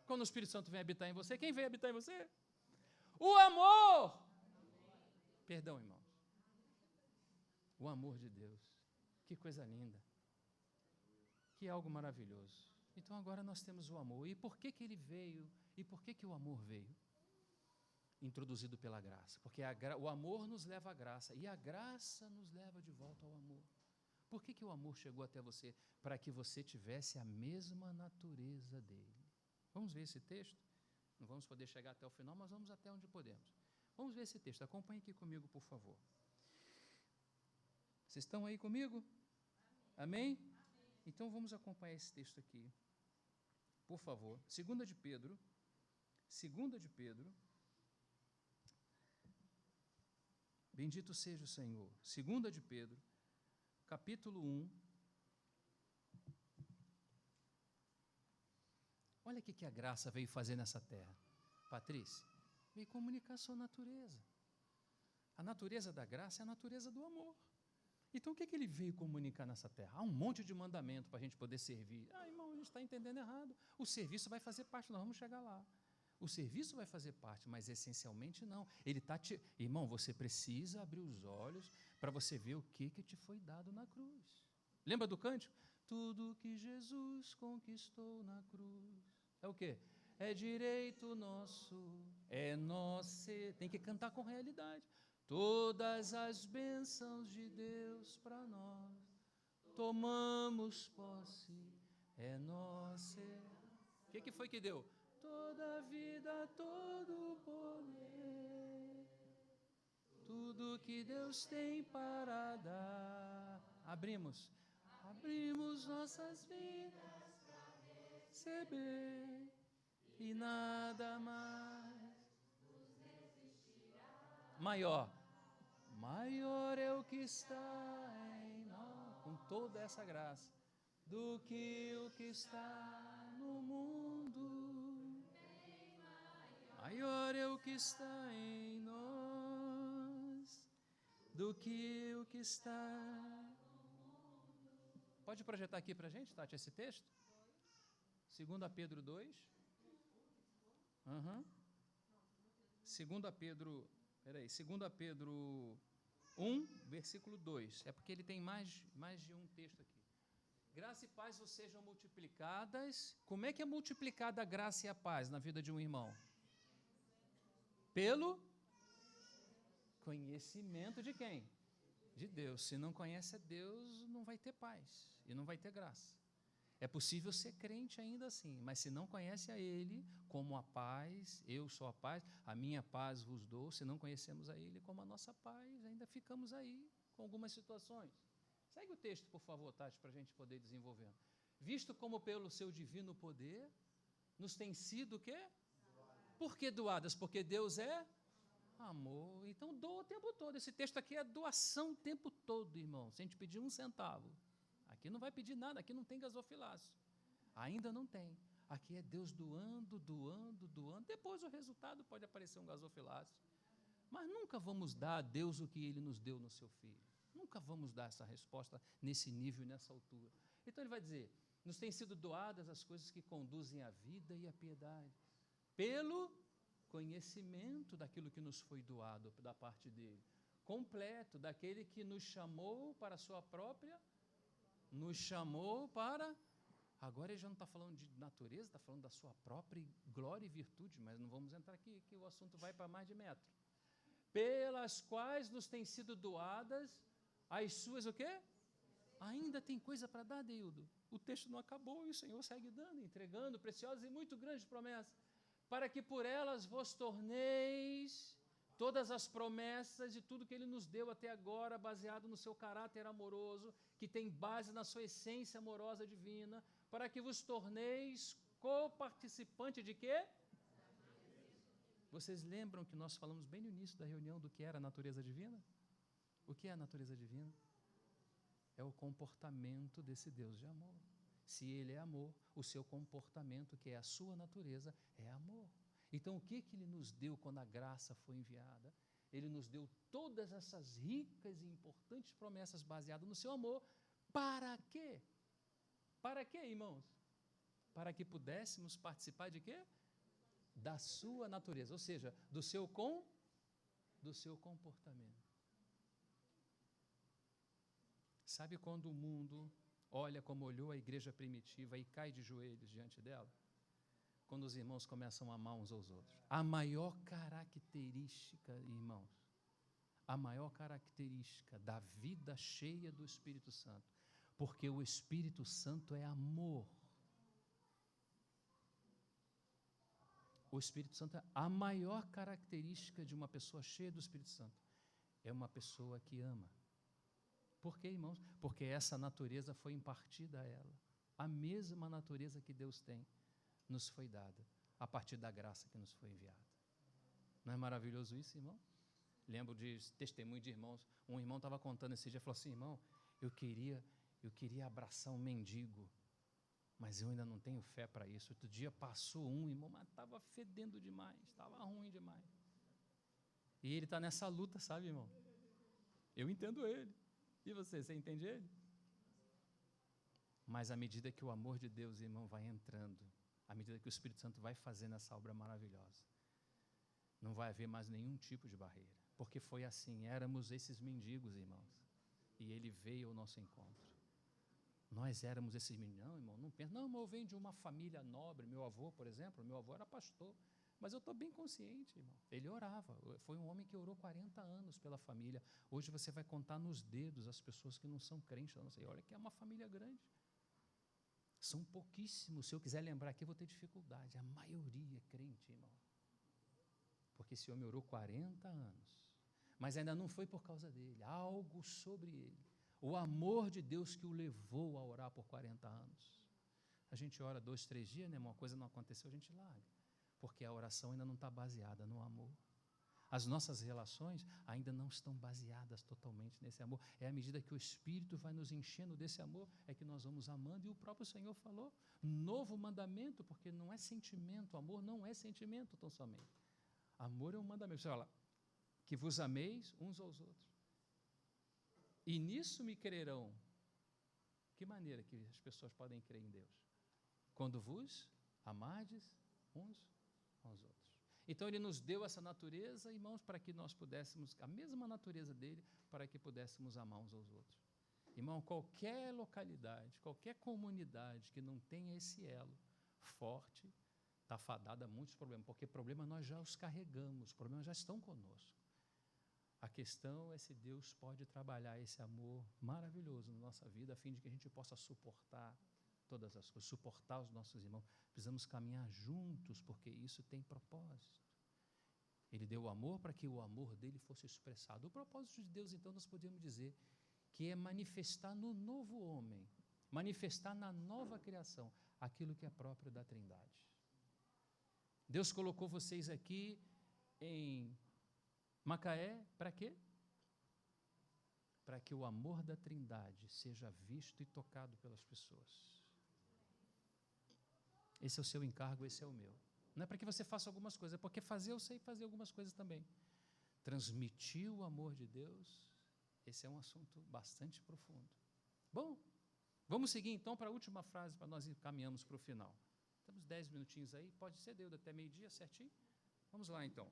Quando o Espírito Santo vem habitar em você, quem vem habitar em você? O amor! Perdão, irmãos. O amor de Deus. Que coisa linda. Que algo maravilhoso. Então agora nós temos o amor. E por que ele veio? E por que o amor veio? Introduzido pela graça. Porque o amor nos leva à graça. E a graça nos leva de volta ao amor. Por que o amor chegou até você? Para que você tivesse a mesma natureza dele. Vamos ver esse texto? Não vamos poder chegar até o final, mas vamos até onde podemos. Vamos ver esse texto. Acompanhe aqui comigo, por favor. Vocês estão aí comigo? Amém? Então vamos acompanhar esse texto aqui. Por favor. 2 de Pedro. Bendito seja o Senhor. 2 de Pedro, capítulo 1. Olha o que a graça veio fazer nessa terra. Patrícia, veio comunicar a sua natureza. A natureza da graça é a natureza do amor. Então, o que ele veio comunicar nessa terra? Há um monte de mandamento para a gente poder servir. Ah, irmão, a gente está entendendo errado. O serviço vai fazer parte, nós vamos chegar lá. O serviço vai fazer parte, mas essencialmente não. Irmão, você precisa abrir os olhos para você ver o que te foi dado na cruz. Lembra do cântico? Tudo que Jesus conquistou na cruz. É o quê? É direito nosso, é nosso. Tem que cantar com realidade. Todas as bênçãos de Deus para nós, tomamos posse, é nosso. O que foi que deu? Toda a vida, todo o poder, tudo que Deus tem para dar. Abrimos nossas vidas para receber, e nada mais nos resistirá. Maior é o que está em nós, com toda essa graça, do que o que está no mundo. Maior é o que está em nós, do que o que está no mundo. Pode projetar aqui para a gente, Tati, esse texto? 2 Pedro 2. 2 Pedro 1, versículo 2. É porque ele tem mais de um texto aqui. Graça e paz vos sejam multiplicadas. Como é que é multiplicada a graça e a paz na vida de um irmão? Pelo conhecimento de quem? De Deus. Se não conhece a Deus, não vai ter paz e não vai ter graça. É possível ser crente ainda assim, mas se não conhece a Ele como a paz, eu sou a paz, a minha paz vos dou, se não conhecemos a Ele como a nossa paz, ainda ficamos aí com algumas situações. Segue o texto, por favor, Tati, para a gente poder desenvolver. Visto como pelo seu divino poder, nos tem sido o quê? Por que doadas? Porque Deus é amor. Então doa o tempo todo. Esse texto aqui é doação o tempo todo, irmão. Se a gente pedir 1 centavo. Aqui não vai pedir nada, aqui não tem gasofilaço. Ainda não tem. Aqui é Deus doando, doando, doando. Depois o resultado pode aparecer um gasofilaço. Mas nunca vamos dar a Deus o que Ele nos deu no seu Filho. Nunca vamos dar essa resposta nesse nível e nessa altura. Então ele vai dizer, nos têm sido doadas as coisas que conduzem à vida e à piedade, pelo conhecimento daquilo que nos foi doado da parte dele, completo, daquele que nos chamou para a sua própria, nos chamou para, agora ele já não está falando de natureza, está falando da sua própria glória e virtude, mas não vamos entrar aqui, que o assunto vai para mais de metro. Pelas quais nos têm sido doadas as suas o quê? Ainda tem coisa para dar, Deildo. O texto não acabou e o Senhor segue dando, entregando preciosas e muito grandes promessas, para que por elas vos torneis todas as promessas e tudo que Ele nos deu até agora, baseado no seu caráter amoroso, que tem base na sua essência amorosa divina, para que vos torneis coparticipante de quê? Vocês lembram que nós falamos bem no início da reunião do que era a natureza divina? O que é a natureza divina? É o comportamento desse Deus de amor. Se Ele é amor, o seu comportamento, que é a sua natureza, é amor. Então, o que Ele nos deu quando a graça foi enviada? Ele nos deu todas essas ricas e importantes promessas baseadas no seu amor. Para quê? Para quê, irmãos? Para que pudéssemos participar de quê? Da sua natureza, ou seja, do seu comportamento. Sabe quando o mundo olha como olhou a igreja primitiva e cai de joelhos diante dela? Quando os irmãos começam a amar uns aos outros. A maior característica, irmãos, a maior característica da vida cheia do Espírito Santo, porque o Espírito Santo é amor. O Espírito Santo é a maior característica de uma pessoa cheia do Espírito Santo. É uma pessoa que ama. Por quê, irmãos? Porque essa natureza foi impartida a ela. A mesma natureza que Deus tem nos foi dada, a partir da graça que nos foi enviada. Não é maravilhoso isso, irmão? Lembro de testemunho de irmãos. Um irmão estava contando esse dia, falou assim, irmão, eu queria abraçar um mendigo, mas eu ainda não tenho fé para isso. Outro dia passou um, irmão, mas estava fedendo demais, estava ruim demais. E ele está nessa luta, sabe, irmão? Eu entendo ele. E você entende ele? Mas à medida que o amor de Deus, irmão, vai entrando, à medida que o Espírito Santo vai fazendo essa obra maravilhosa, não vai haver mais nenhum tipo de barreira. Porque foi assim, éramos esses mendigos, irmãos, e ele veio ao nosso encontro. Nós éramos esses mendigos. Não, irmão, não pensa. Não, irmão, eu venho de uma família nobre. Meu avô, por exemplo, meu avô era pastor. Mas eu estou bem consciente, irmão. Ele orava. Foi um homem que orou 40 anos pela família. Hoje você vai contar nos dedos as pessoas que não são crentes. Não sei. Olha que é uma família grande. São pouquíssimos. Se eu quiser lembrar aqui, eu vou ter dificuldade. A maioria é crente, irmão. Porque esse homem orou 40 anos. Mas ainda não foi por causa dele. Algo sobre ele. O amor de Deus que o levou a orar por 40 anos. A gente ora 2, 3 dias, né, uma coisa não aconteceu, a gente larga. Porque a oração ainda não está baseada no amor. As nossas relações ainda não estão baseadas totalmente nesse amor. É à medida que o Espírito vai nos enchendo desse amor, é que nós vamos amando. E o próprio Senhor falou, novo mandamento, porque não é sentimento, amor não é sentimento tão somente. Amor é um mandamento. Você fala, que vos ameis uns aos outros. E nisso me crerão. Que maneira que as pessoas podem crer em Deus? Quando vos amardes uns aos outros. Então Ele nos deu essa natureza, irmãos, para que nós pudéssemos, a mesma natureza dele, para que pudéssemos amar uns aos outros. Irmão, qualquer localidade, qualquer comunidade que não tenha esse elo forte, está fadada a muitos problemas, porque problemas nós já os carregamos, problemas já estão conosco. A questão é se Deus pode trabalhar esse amor maravilhoso na nossa vida, a fim de que a gente possa suportar todas as coisas, suportar os nossos irmãos. Precisamos caminhar juntos, porque isso tem propósito. Ele deu o amor para que o amor dele fosse expressado. O propósito de Deus, então, nós podemos dizer que é manifestar no novo homem, manifestar na nova criação, aquilo que é próprio da Trindade. Deus colocou vocês aqui em Macaé, para quê? Para que o amor da Trindade seja visto e tocado pelas pessoas. Esse é o seu encargo, esse é o meu. Não é para que você faça algumas coisas, é porque fazer eu sei fazer algumas coisas também. Transmitir o amor de Deus, esse é um assunto bastante profundo. Bom, vamos seguir então para a última frase, para nós caminharmos para o final. Temos 10 minutinhos aí, pode ser, Deus, até meio-dia, certinho? Vamos lá então.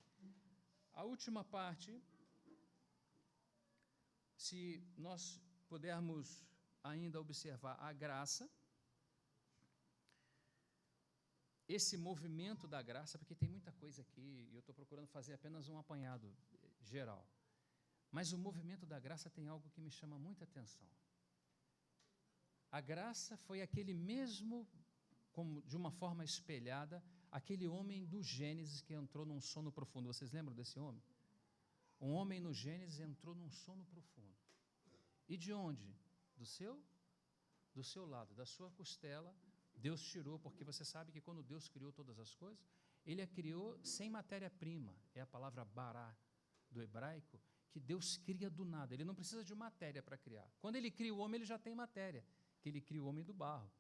A última parte, se nós pudermos ainda observar a graça, esse movimento da graça, porque tem muita coisa aqui, e eu estou procurando fazer apenas um apanhado geral, mas o movimento da graça tem algo que me chama muita atenção. A graça foi aquele mesmo, como de uma forma espelhada, aquele homem do Gênesis que entrou num sono profundo. Vocês lembram desse homem? Um homem no Gênesis entrou num sono profundo. E de onde? Do seu lado, da sua costela, Deus tirou, porque você sabe que quando Deus criou todas as coisas, Ele a criou sem matéria-prima. É a palavra bará, do hebraico, que Deus cria do nada. Ele não precisa de matéria para criar. Quando Ele cria o homem, Ele já tem matéria, que Ele cria o homem do barro.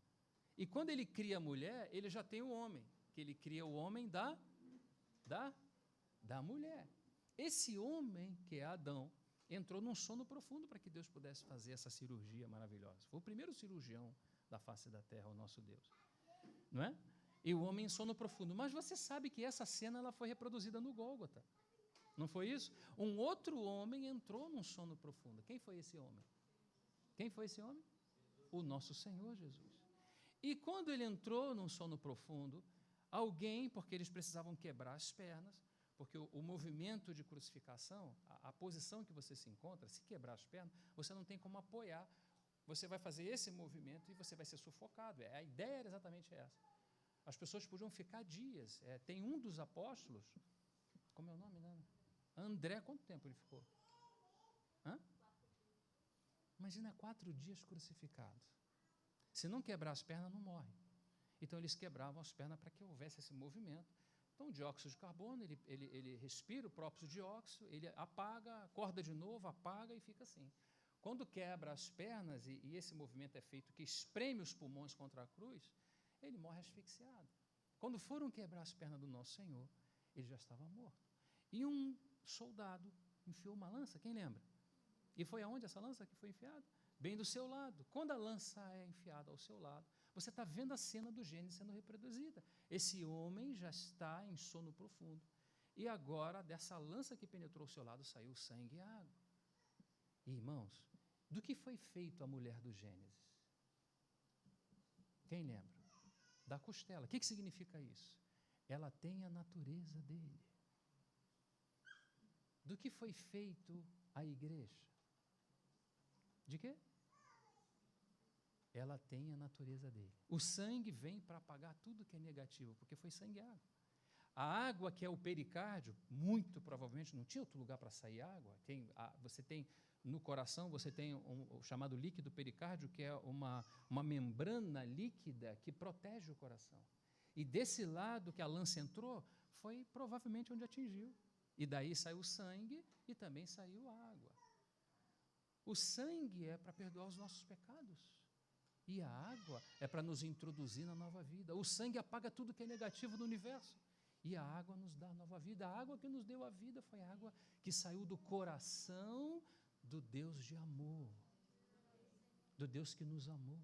E quando Ele cria a mulher, Ele já tem o homem, que Ele cria o homem da mulher. Esse homem, que é Adão, entrou num sono profundo para que Deus pudesse fazer essa cirurgia maravilhosa. Foi o primeiro cirurgião da face da terra, o nosso Deus. Não é? E o homem em sono profundo. Mas você sabe que essa cena ela foi reproduzida no Gólgota. Não foi isso? Um outro homem entrou num sono profundo. Quem foi esse homem? Quem foi esse homem? O nosso Senhor Jesus. E quando ele entrou num sono profundo, alguém, porque eles precisavam quebrar as pernas, porque o movimento de crucificação, a posição que você se encontra, se quebrar as pernas, você não tem como apoiar. Você vai fazer esse movimento e você vai ser sufocado. A ideia era exatamente essa. As pessoas podiam ficar dias. Tem um dos apóstolos, como é o nome, né? André, quanto tempo ele ficou? Imagina 4 dias crucificado. Se não quebrar as pernas, não morre. Então, eles quebravam as pernas para que houvesse esse movimento. Então, o dióxido de carbono, ele respira o próprio dióxido, ele apaga, acorda de novo, apaga e fica assim. Quando quebra as pernas, e esse movimento é feito que espreme os pulmões contra a cruz, ele morre asfixiado. Quando foram quebrar as pernas do nosso Senhor, ele já estava morto. E um soldado enfiou uma lança, quem lembra? E foi aonde essa lança que foi enfiada? Bem do seu lado. Quando a lança é enfiada ao seu lado, você está vendo a cena do Gênesis sendo reproduzida. Esse homem já está em sono profundo. E agora, dessa lança que penetrou o seu lado, saiu sangue e água. E, irmãos, do que foi feito a mulher do Gênesis? Quem lembra? Da costela. O que significa isso? Ela tem a natureza dele. Do que foi feito a igreja? De quê? Ela tem a natureza dele. O sangue vem para apagar tudo que é negativo, porque foi sangue e água. A água, que é o pericárdio, muito provavelmente não tinha outro lugar para sair água. Você tem no coração, você tem o chamado líquido pericárdio, que é uma membrana líquida que protege o coração. E desse lado que a lança entrou, foi provavelmente onde atingiu. E daí saiu o sangue e também saiu a água. O sangue é para perdoar os nossos pecados. E a água é para nos introduzir na nova vida. O sangue apaga tudo que é negativo no universo. E a água nos dá nova vida. A água que nos deu a vida foi a água que saiu do coração do Deus de amor. Do Deus que nos amou.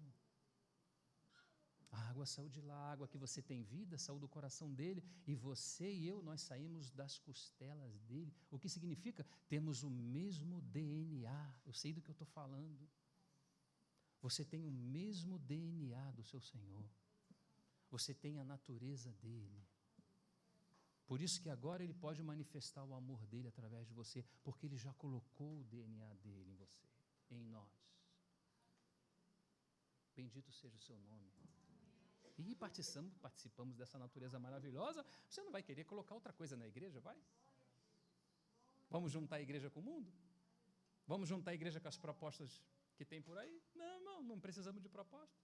A água saiu de lá, a água que você tem vida, saiu do coração dele, e você e eu, nós saímos das costelas dele. O que significa? Temos o mesmo DNA. Eu sei do que eu estou falando. Você tem o mesmo DNA do seu Senhor. Você tem a natureza dele. Por isso que agora ele pode manifestar o amor dele através de você, porque ele já colocou o DNA dele em você, em nós. Bendito seja o seu nome. E participamos dessa natureza maravilhosa. Você não vai querer colocar outra coisa na igreja, vai? Vamos juntar a igreja com o mundo? Vamos juntar a igreja com as propostas que tem por aí? Não, irmão, não precisamos de proposta.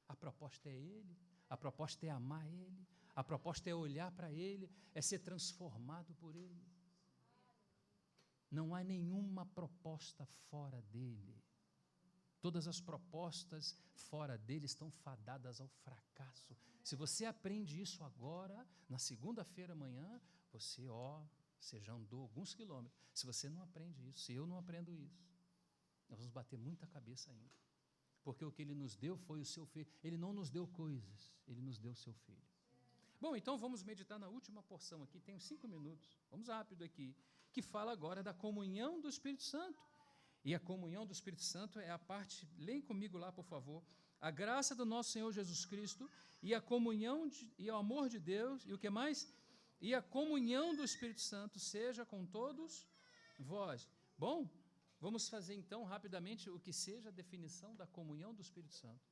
A proposta é ele, a proposta é amar ele, a proposta é olhar para ele, é ser transformado por ele. Não há nenhuma proposta fora dele. Todas as propostas fora dele estão fadadas ao fracasso. Se você aprende isso agora, na segunda-feira amanhã, você já andou alguns quilômetros. Se você não aprende isso, se eu não aprendo isso, nós vamos bater muita cabeça ainda. Porque o que ele nos deu foi o seu filho. Ele não nos deu coisas, ele nos deu o seu filho. Bom, então vamos meditar na última porção aqui, tem uns 5 minutos, vamos rápido aqui, que fala agora da comunhão do Espírito Santo. E a comunhão do Espírito Santo é a parte, leia comigo lá, por favor, a graça do nosso Senhor Jesus Cristo e a comunhão e o amor de Deus, e o que mais? E a comunhão do Espírito Santo seja com todos vós. Bom, vamos fazer então rapidamente o que seja a definição da comunhão do Espírito Santo.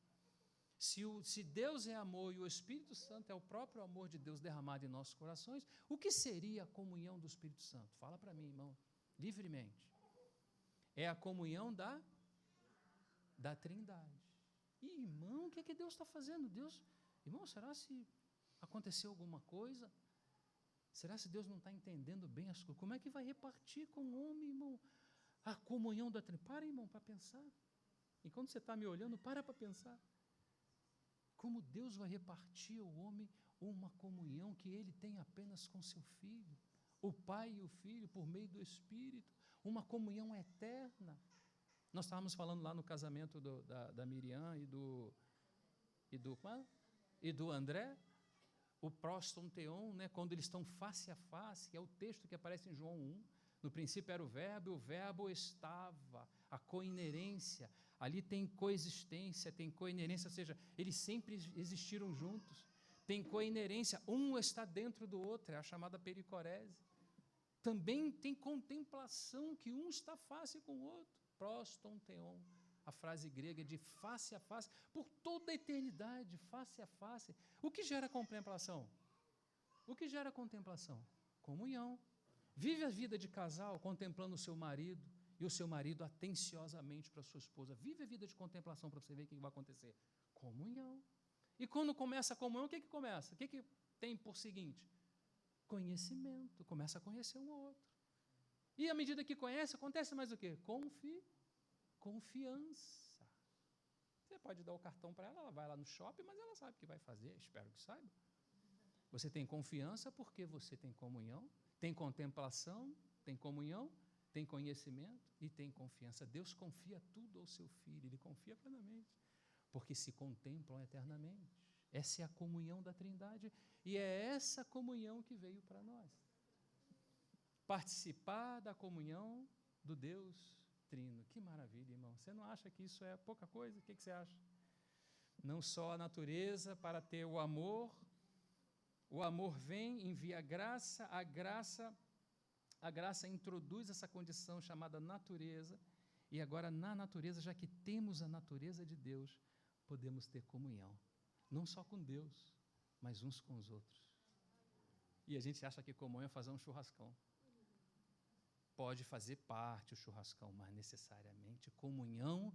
Se Deus é amor e o Espírito Santo é o próprio amor de Deus derramado em nossos corações, o que seria a comunhão do Espírito Santo? Fala para mim, irmão, livremente. É a comunhão da Trindade. E, irmão, o que é que Deus está fazendo? Irmão, será se aconteceu alguma coisa? Será se Deus não está entendendo bem as coisas? Como é que vai repartir com o homem, irmão? A comunhão da Trindade. Para, irmão, para pensar. Enquanto você está me olhando, para pensar. Como Deus vai repartir ao homem uma comunhão que ele tem apenas com seu filho? O Pai e o Filho, por meio do Espírito. Uma comunhão eterna. Nós estávamos falando lá no casamento da Miriam e do André, o proston theon, né, quando eles estão face a face, que é o texto que aparece em João 1. No princípio era o verbo estava, a coinerência. Ali tem coexistência, tem coinerência, ou seja, eles sempre existiram juntos. Tem coinerência, um está dentro do outro, é a chamada pericorese. Também tem contemplação, que um está face com o outro. Proston theon, a frase grega de face a face, por toda a eternidade, face a face. O que gera contemplação? O que gera contemplação? Comunhão. Vive a vida de casal contemplando o seu marido e o seu marido atenciosamente para a sua esposa. Vive a vida de contemplação para você ver o que vai acontecer. Comunhão. E quando começa a comunhão, o que começa? O que tem por seguinte? Conhecimento. Começa a conhecer um ao outro. E à medida que conhece, acontece mais o quê? Confiança. Você pode dar o cartão para ela, ela vai lá no shopping, mas ela sabe o que vai fazer, espero que saiba. Você tem confiança porque você tem comunhão, tem contemplação, tem comunhão, tem conhecimento e tem confiança. Deus confia tudo ao seu Filho, Ele confia plenamente, porque se contemplam eternamente. Essa é a comunhão da Trindade e é essa comunhão que veio para nós. Participar da comunhão do Deus Trino. Que maravilha, irmão. Você não acha que isso é pouca coisa? O que você acha? Não só a natureza para ter o amor vem, envia graça, a graça introduz essa condição chamada natureza, e agora na natureza, já que temos a natureza de Deus, podemos ter comunhão, não só com Deus, mas uns com os outros. E a gente acha que comunhão é fazer um churrascão. Pode fazer parte o churrascão, mas necessariamente comunhão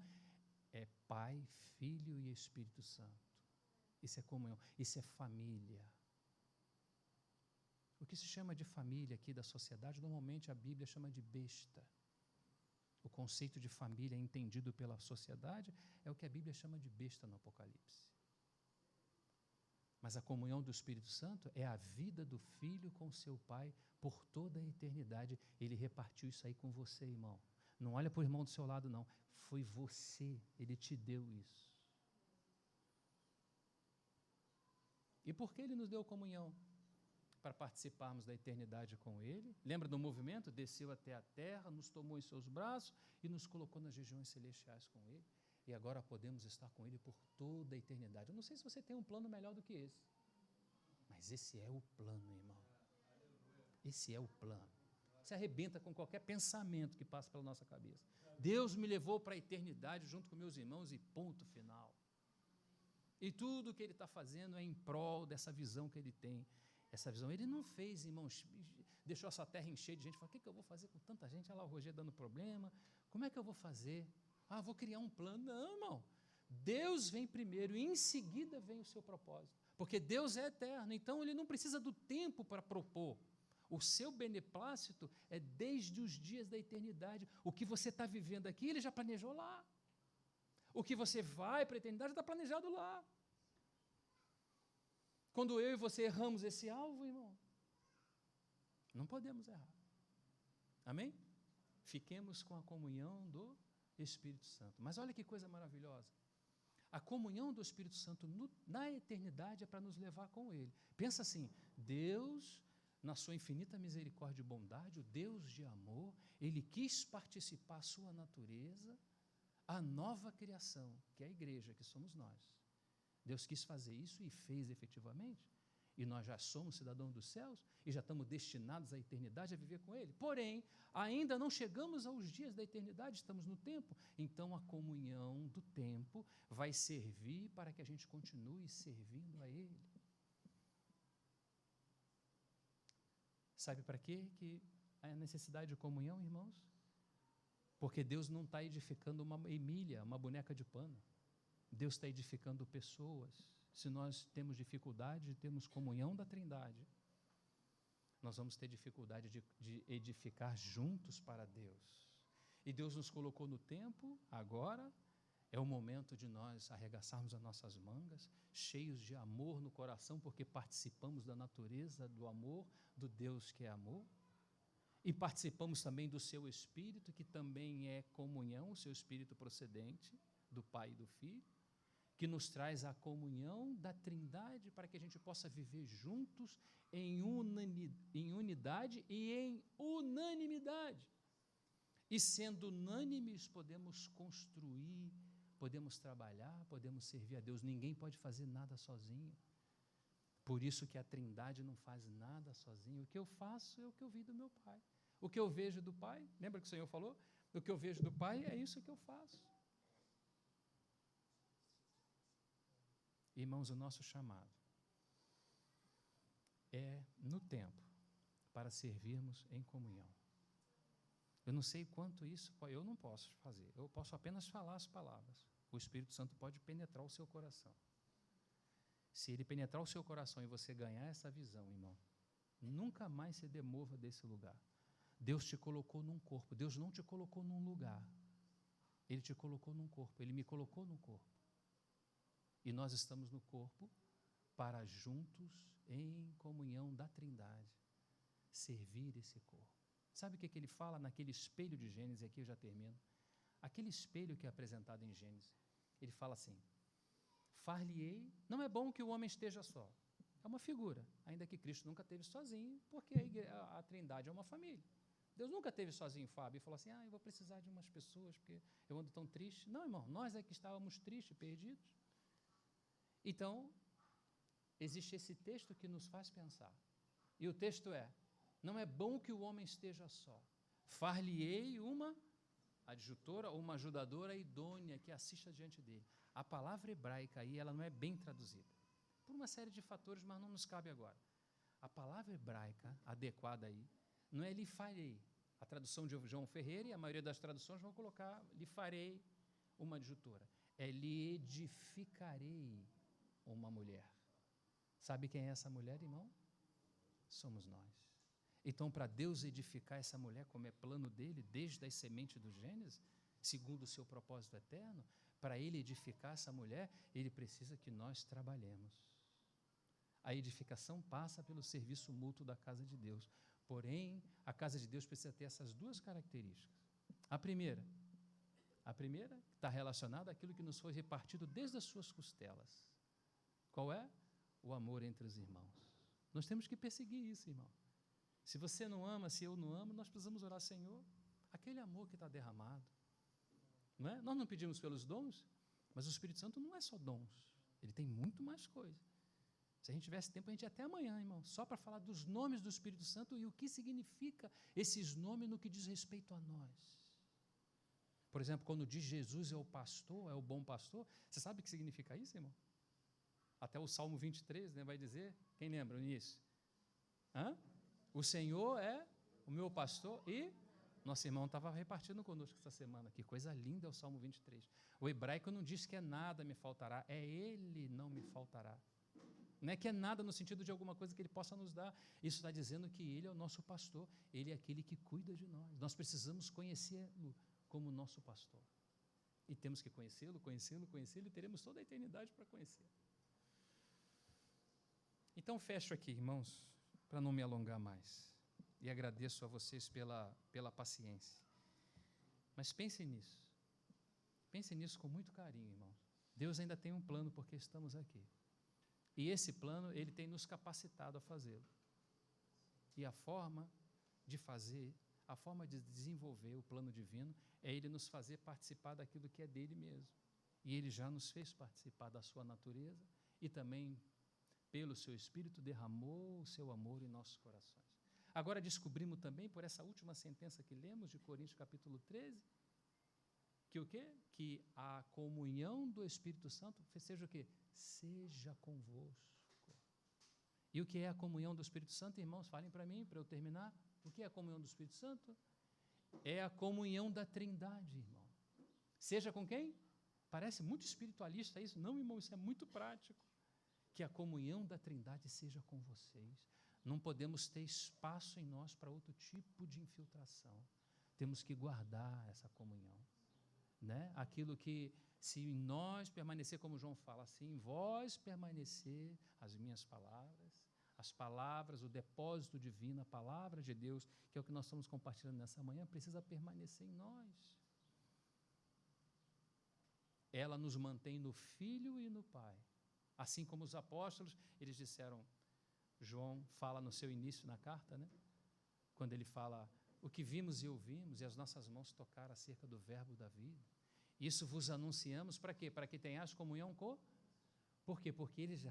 é Pai, Filho e Espírito Santo. Isso é comunhão, isso é família. O que se chama de família aqui da sociedade, normalmente a Bíblia chama de besta. O conceito de família entendido pela sociedade é o que a Bíblia chama de besta no Apocalipse. Mas a comunhão do Espírito Santo é a vida do Filho com seu Pai por toda a eternidade. Ele repartiu isso aí com você, irmão. Não olha para o irmão do seu lado, não. Foi você, Ele te deu isso. E por que Ele nos deu comunhão? Para participarmos da eternidade com Ele. Lembra do movimento? Desceu até a terra, nos tomou em seus braços e nos colocou nas regiões celestiais com Ele. e agora podemos estar com Ele por toda a eternidade. Eu não sei se você tem um plano melhor do que esse, mas esse é o plano, irmão. Esse é o plano. Se arrebenta com qualquer pensamento que passa pela nossa cabeça. Deus me levou para a eternidade junto com meus irmãos e ponto final. E tudo que Ele está fazendo é em prol dessa visão que Ele tem. Essa visão, Ele não fez, irmãos, deixou essa terra encher de gente, falou, o que eu vou fazer com tanta gente? Olha lá o Roger dando problema, como é que eu vou fazer? Vou criar um plano. Não, irmão, Deus vem primeiro e em seguida vem o seu propósito, porque Deus é eterno, então Ele não precisa do tempo para propor. O seu beneplácito é desde os dias da eternidade. O que você está vivendo aqui, Ele já planejou lá. O que você vai para a eternidade está planejado lá. Quando eu e você erramos esse alvo, irmão, não podemos errar. Amém? Fiquemos com a comunhão do Espírito Santo. Mas olha que coisa maravilhosa. A comunhão do Espírito Santo na eternidade é para nos levar com Ele. Pensa assim, Deus, na sua infinita misericórdia e bondade, o Deus de amor, Ele quis participar a sua natureza, a nova criação, que é a igreja, que somos nós. Deus quis fazer isso e fez efetivamente, e nós já somos cidadãos dos céus, e já estamos destinados à eternidade a viver com Ele. Porém, ainda não chegamos aos dias da eternidade, estamos no tempo, então a comunhão do tempo vai servir para que a gente continue servindo a Ele. Sabe para quê que a necessidade de comunhão, irmãos? Porque Deus não está edificando uma Emília, uma boneca de pano. Deus está edificando pessoas. Se nós temos dificuldade de termos comunhão da Trindade, nós vamos ter dificuldade de edificar juntos para Deus. E Deus nos colocou no tempo, agora é o momento de nós arregaçarmos as nossas mangas, cheios de amor no coração, porque participamos da natureza do amor, do Deus que é amor, e participamos também do seu Espírito, que também é comunhão, o seu Espírito procedente do Pai e do Filho, que nos traz a comunhão da Trindade para que a gente possa viver juntos em unidade e em unanimidade. E sendo unânimes, podemos construir, podemos trabalhar, podemos servir a Deus. Ninguém pode fazer nada sozinho. Por isso que a Trindade não faz nada sozinho. O que eu faço é o que eu vi do meu Pai. O que eu vejo do Pai, lembra que o Senhor falou? O que eu vejo do Pai é isso que eu faço. Irmãos, o nosso chamado é no tempo para servirmos em comunhão. Eu não sei quanto isso, eu não posso fazer, eu posso apenas falar as palavras. O Espírito Santo pode penetrar o seu coração. Se ele penetrar o seu coração e você ganhar essa visão, irmão, nunca mais se demova desse lugar. Deus te colocou num corpo, Deus não te colocou num lugar. Ele te colocou num corpo, Ele me colocou num corpo. E nós estamos no corpo para juntos, em comunhão da Trindade, servir esse corpo. Sabe o que ele fala naquele espelho de Gênesis? Aqui eu já termino. Aquele espelho que é apresentado em Gênesis, ele fala assim, far-lhe-ei, não é bom que o homem esteja só. É uma figura, ainda que Cristo nunca esteve sozinho, porque a Trindade é uma família. Deus nunca esteve sozinho, Fábio, e falou assim, eu vou precisar de umas pessoas, porque eu ando tão triste. Não, irmão, nós é que estávamos tristes, perdidos. Então, existe esse texto que nos faz pensar. E o texto é, não é bom que o homem esteja só. Far-lhe-ei uma adjutora ou uma ajudadora idônea que assista diante dele. A palavra hebraica aí, ela não é bem traduzida. Por uma série de fatores, mas não nos cabe agora. A palavra hebraica adequada aí, não é lhe farei. A tradução de João Ferreira e a maioria das traduções vão colocar lhe farei uma adjutora. É lhe edificarei uma mulher. Sabe quem é essa mulher, irmão? Somos nós. Então, para Deus edificar essa mulher, como é plano dele, desde as sementes do Gênesis, segundo o seu propósito eterno, para ele edificar essa mulher, ele precisa que nós trabalhemos. A edificação passa pelo serviço mútuo da casa de Deus. Porém, a casa de Deus precisa ter essas duas características. A primeira está relacionada àquilo que nos foi repartido desde as suas costelas. Qual é? O amor entre os irmãos. Nós temos que perseguir isso, irmão. Se você não ama, se eu não amo, nós precisamos orar, Senhor, aquele amor que está derramado. Não é? Nós não pedimos pelos dons, Mas o Espírito Santo não é só dons, ele tem muito mais coisa. Se a gente tivesse tempo, a gente ia até amanhã, irmão, só para falar dos nomes do Espírito Santo e o que significa esses nomes no que diz respeito a nós. Por exemplo, quando diz Jesus é o pastor, é o bom pastor, você sabe o que significa isso, irmão? Até o Salmo 23, né, vai dizer, quem lembra o início? O Senhor é o meu pastor e nosso irmão estava repartindo conosco essa semana. Que coisa linda é o Salmo 23. O hebraico não diz que é nada me faltará, é Ele não me faltará. Não é que é nada no sentido de alguma coisa que Ele possa nos dar. Isso está dizendo que Ele é o nosso pastor, Ele é aquele que cuida de nós. Nós precisamos conhecê-lo como nosso pastor. E temos que conhecê-lo, e teremos toda a eternidade para conhecê-lo. Então, fecho aqui, irmãos, para não me alongar mais. E agradeço a vocês pela paciência. Mas pensem nisso. Pensem nisso com muito carinho, irmãos. Deus ainda tem um plano porque estamos aqui. E esse plano, Ele tem nos capacitado a fazê-lo. E a forma de fazer, a forma de desenvolver o plano divino é Ele nos fazer participar daquilo que é dEle mesmo. E Ele já nos fez participar da sua natureza e também, pelo seu Espírito, derramou o seu amor em nossos corações. Agora descobrimos também, por essa última sentença que lemos de Coríntios capítulo 13, que o quê? Que a comunhão do Espírito Santo seja o quê? Seja convosco. E o que é a comunhão do Espírito Santo, irmãos? Falem para mim, para eu terminar. O que é a comunhão do Espírito Santo? É a comunhão da Trindade, irmão. Seja com quem? Parece muito espiritualista isso. Não, irmão, isso é muito prático. Que a comunhão da Trindade seja com vocês. Não podemos ter espaço em nós para outro tipo de infiltração. Temos que guardar essa comunhão. Né? Aquilo que, se em nós permanecer, como João fala, se em vós permanecer as minhas palavras, as palavras, o depósito divino, a palavra de Deus, que é o que nós estamos compartilhando nessa manhã, precisa permanecer em nós. Ela nos mantém no Filho e no Pai. Assim como os apóstolos, eles disseram, João fala no seu início na carta, né? Quando ele fala, o que vimos e ouvimos, e as nossas mãos tocaram acerca do verbo da vida. Isso vos anunciamos para quê? Para que tenhais comunhão com... Por quê? Porque eles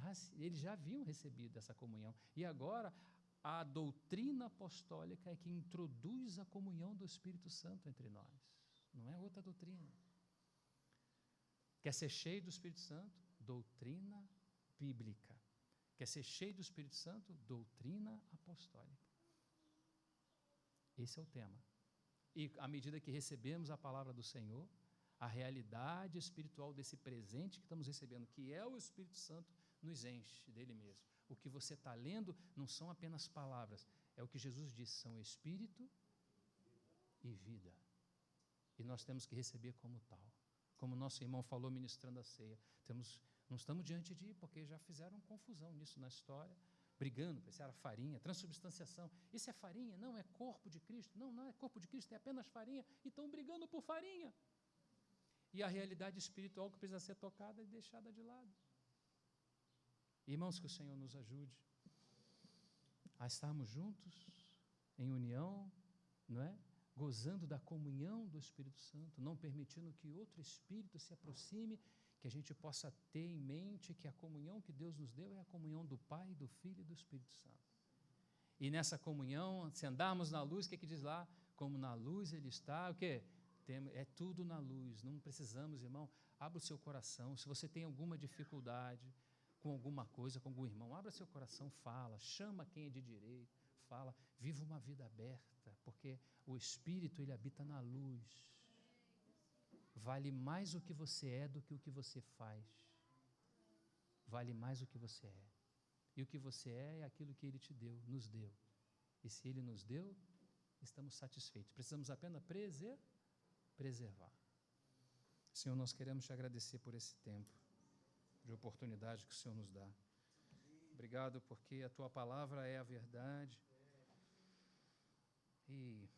já haviam recebido essa comunhão. E agora, a doutrina apostólica é que introduz a comunhão do Espírito Santo entre nós. Não é outra doutrina. Quer ser cheio do Espírito Santo? Doutrina bíblica. Quer ser cheio do Espírito Santo? Doutrina apostólica. Esse é o tema. E à medida que recebemos a palavra do Senhor, a realidade espiritual desse presente que estamos recebendo, que é o Espírito Santo, nos enche dele mesmo. O que você está lendo não são apenas palavras, é o que Jesus disse, são Espírito e vida. E nós temos que receber como tal. Como nosso irmão falou ministrando a ceia, não estamos diante de, porque já fizeram confusão nisso na história, brigando, se era farinha, transubstanciação. Isso é farinha? Não, é corpo de Cristo. Não, não é corpo de Cristo, é apenas farinha. E estão brigando por farinha. E a realidade espiritual que precisa ser tocada e deixada de lado. Irmãos, que o Senhor nos ajude a estarmos juntos, em união, não é? Gozando da comunhão do Espírito Santo, não permitindo que outro Espírito se aproxime, que a gente possa ter em mente que a comunhão que Deus nos deu é a comunhão do Pai, do Filho e do Espírito Santo. E nessa comunhão, se andarmos na luz, o que é que diz lá? Como na luz Ele está, o quê? É tudo na luz, não precisamos, irmão, abra o seu coração, se você tem alguma dificuldade com alguma coisa, com algum irmão, abra seu coração, fala, chama quem é de direito, fala, viva uma vida aberta, porque o Espírito, ele habita na luz. Vale mais o que você é do que o que você faz. Vale mais o que você é. E o que você é aquilo que Ele te deu, nos deu. E se Ele nos deu, estamos satisfeitos. Precisamos apenas preservar. Senhor, nós queremos te agradecer por esse tempo de oportunidade que o Senhor nos dá. Obrigado porque a Tua palavra é a verdade. E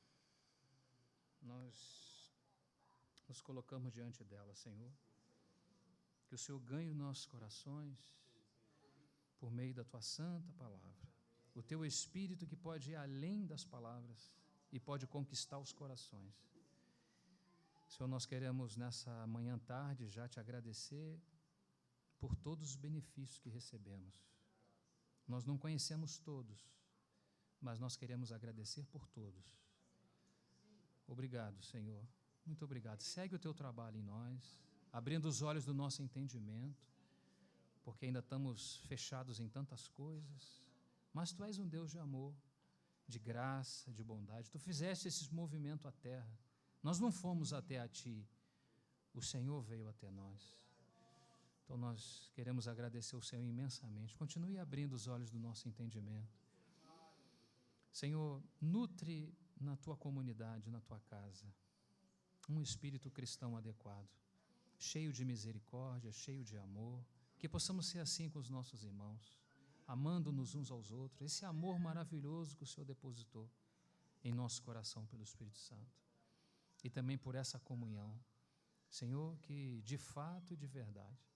nós nos colocamos diante dela, Senhor. Que o Senhor ganhe os nossos corações por meio da Tua santa palavra. O Teu Espírito que pode ir além das palavras e pode conquistar os corações. Senhor, nós queremos nessa manhã tarde já te agradecer por todos os benefícios que recebemos. Nós não conhecemos todos, mas nós queremos agradecer por todos. Obrigado, Senhor. Muito obrigado. Segue o teu trabalho em nós, abrindo os olhos do nosso entendimento, porque ainda estamos fechados em tantas coisas, mas Tu és um Deus de amor, de graça, de bondade. Tu fizeste esse movimento à terra. Nós não fomos até a Ti, o Senhor veio até nós. Então nós queremos agradecer ao Senhor imensamente. Continue abrindo os olhos do nosso entendimento. Senhor, nutre na Tua comunidade, na Tua casa, um espírito cristão adequado, cheio de misericórdia, cheio de amor, que possamos ser assim com os nossos irmãos, amando-nos uns aos outros, esse amor maravilhoso que o Senhor depositou em nosso coração pelo Espírito Santo, e também por essa comunhão, Senhor, que de fato e de verdade,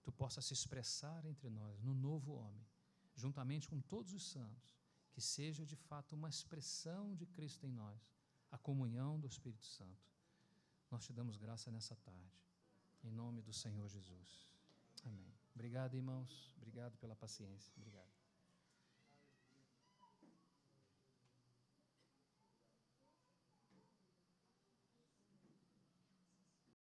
Tu possa se expressar entre nós, no novo homem, juntamente com todos os santos, que seja de fato uma expressão de Cristo em nós, a comunhão do Espírito Santo. Nós Te damos graça nessa tarde, em nome do Senhor Jesus. Amém. Obrigado, irmãos. Obrigado pela paciência. Obrigado.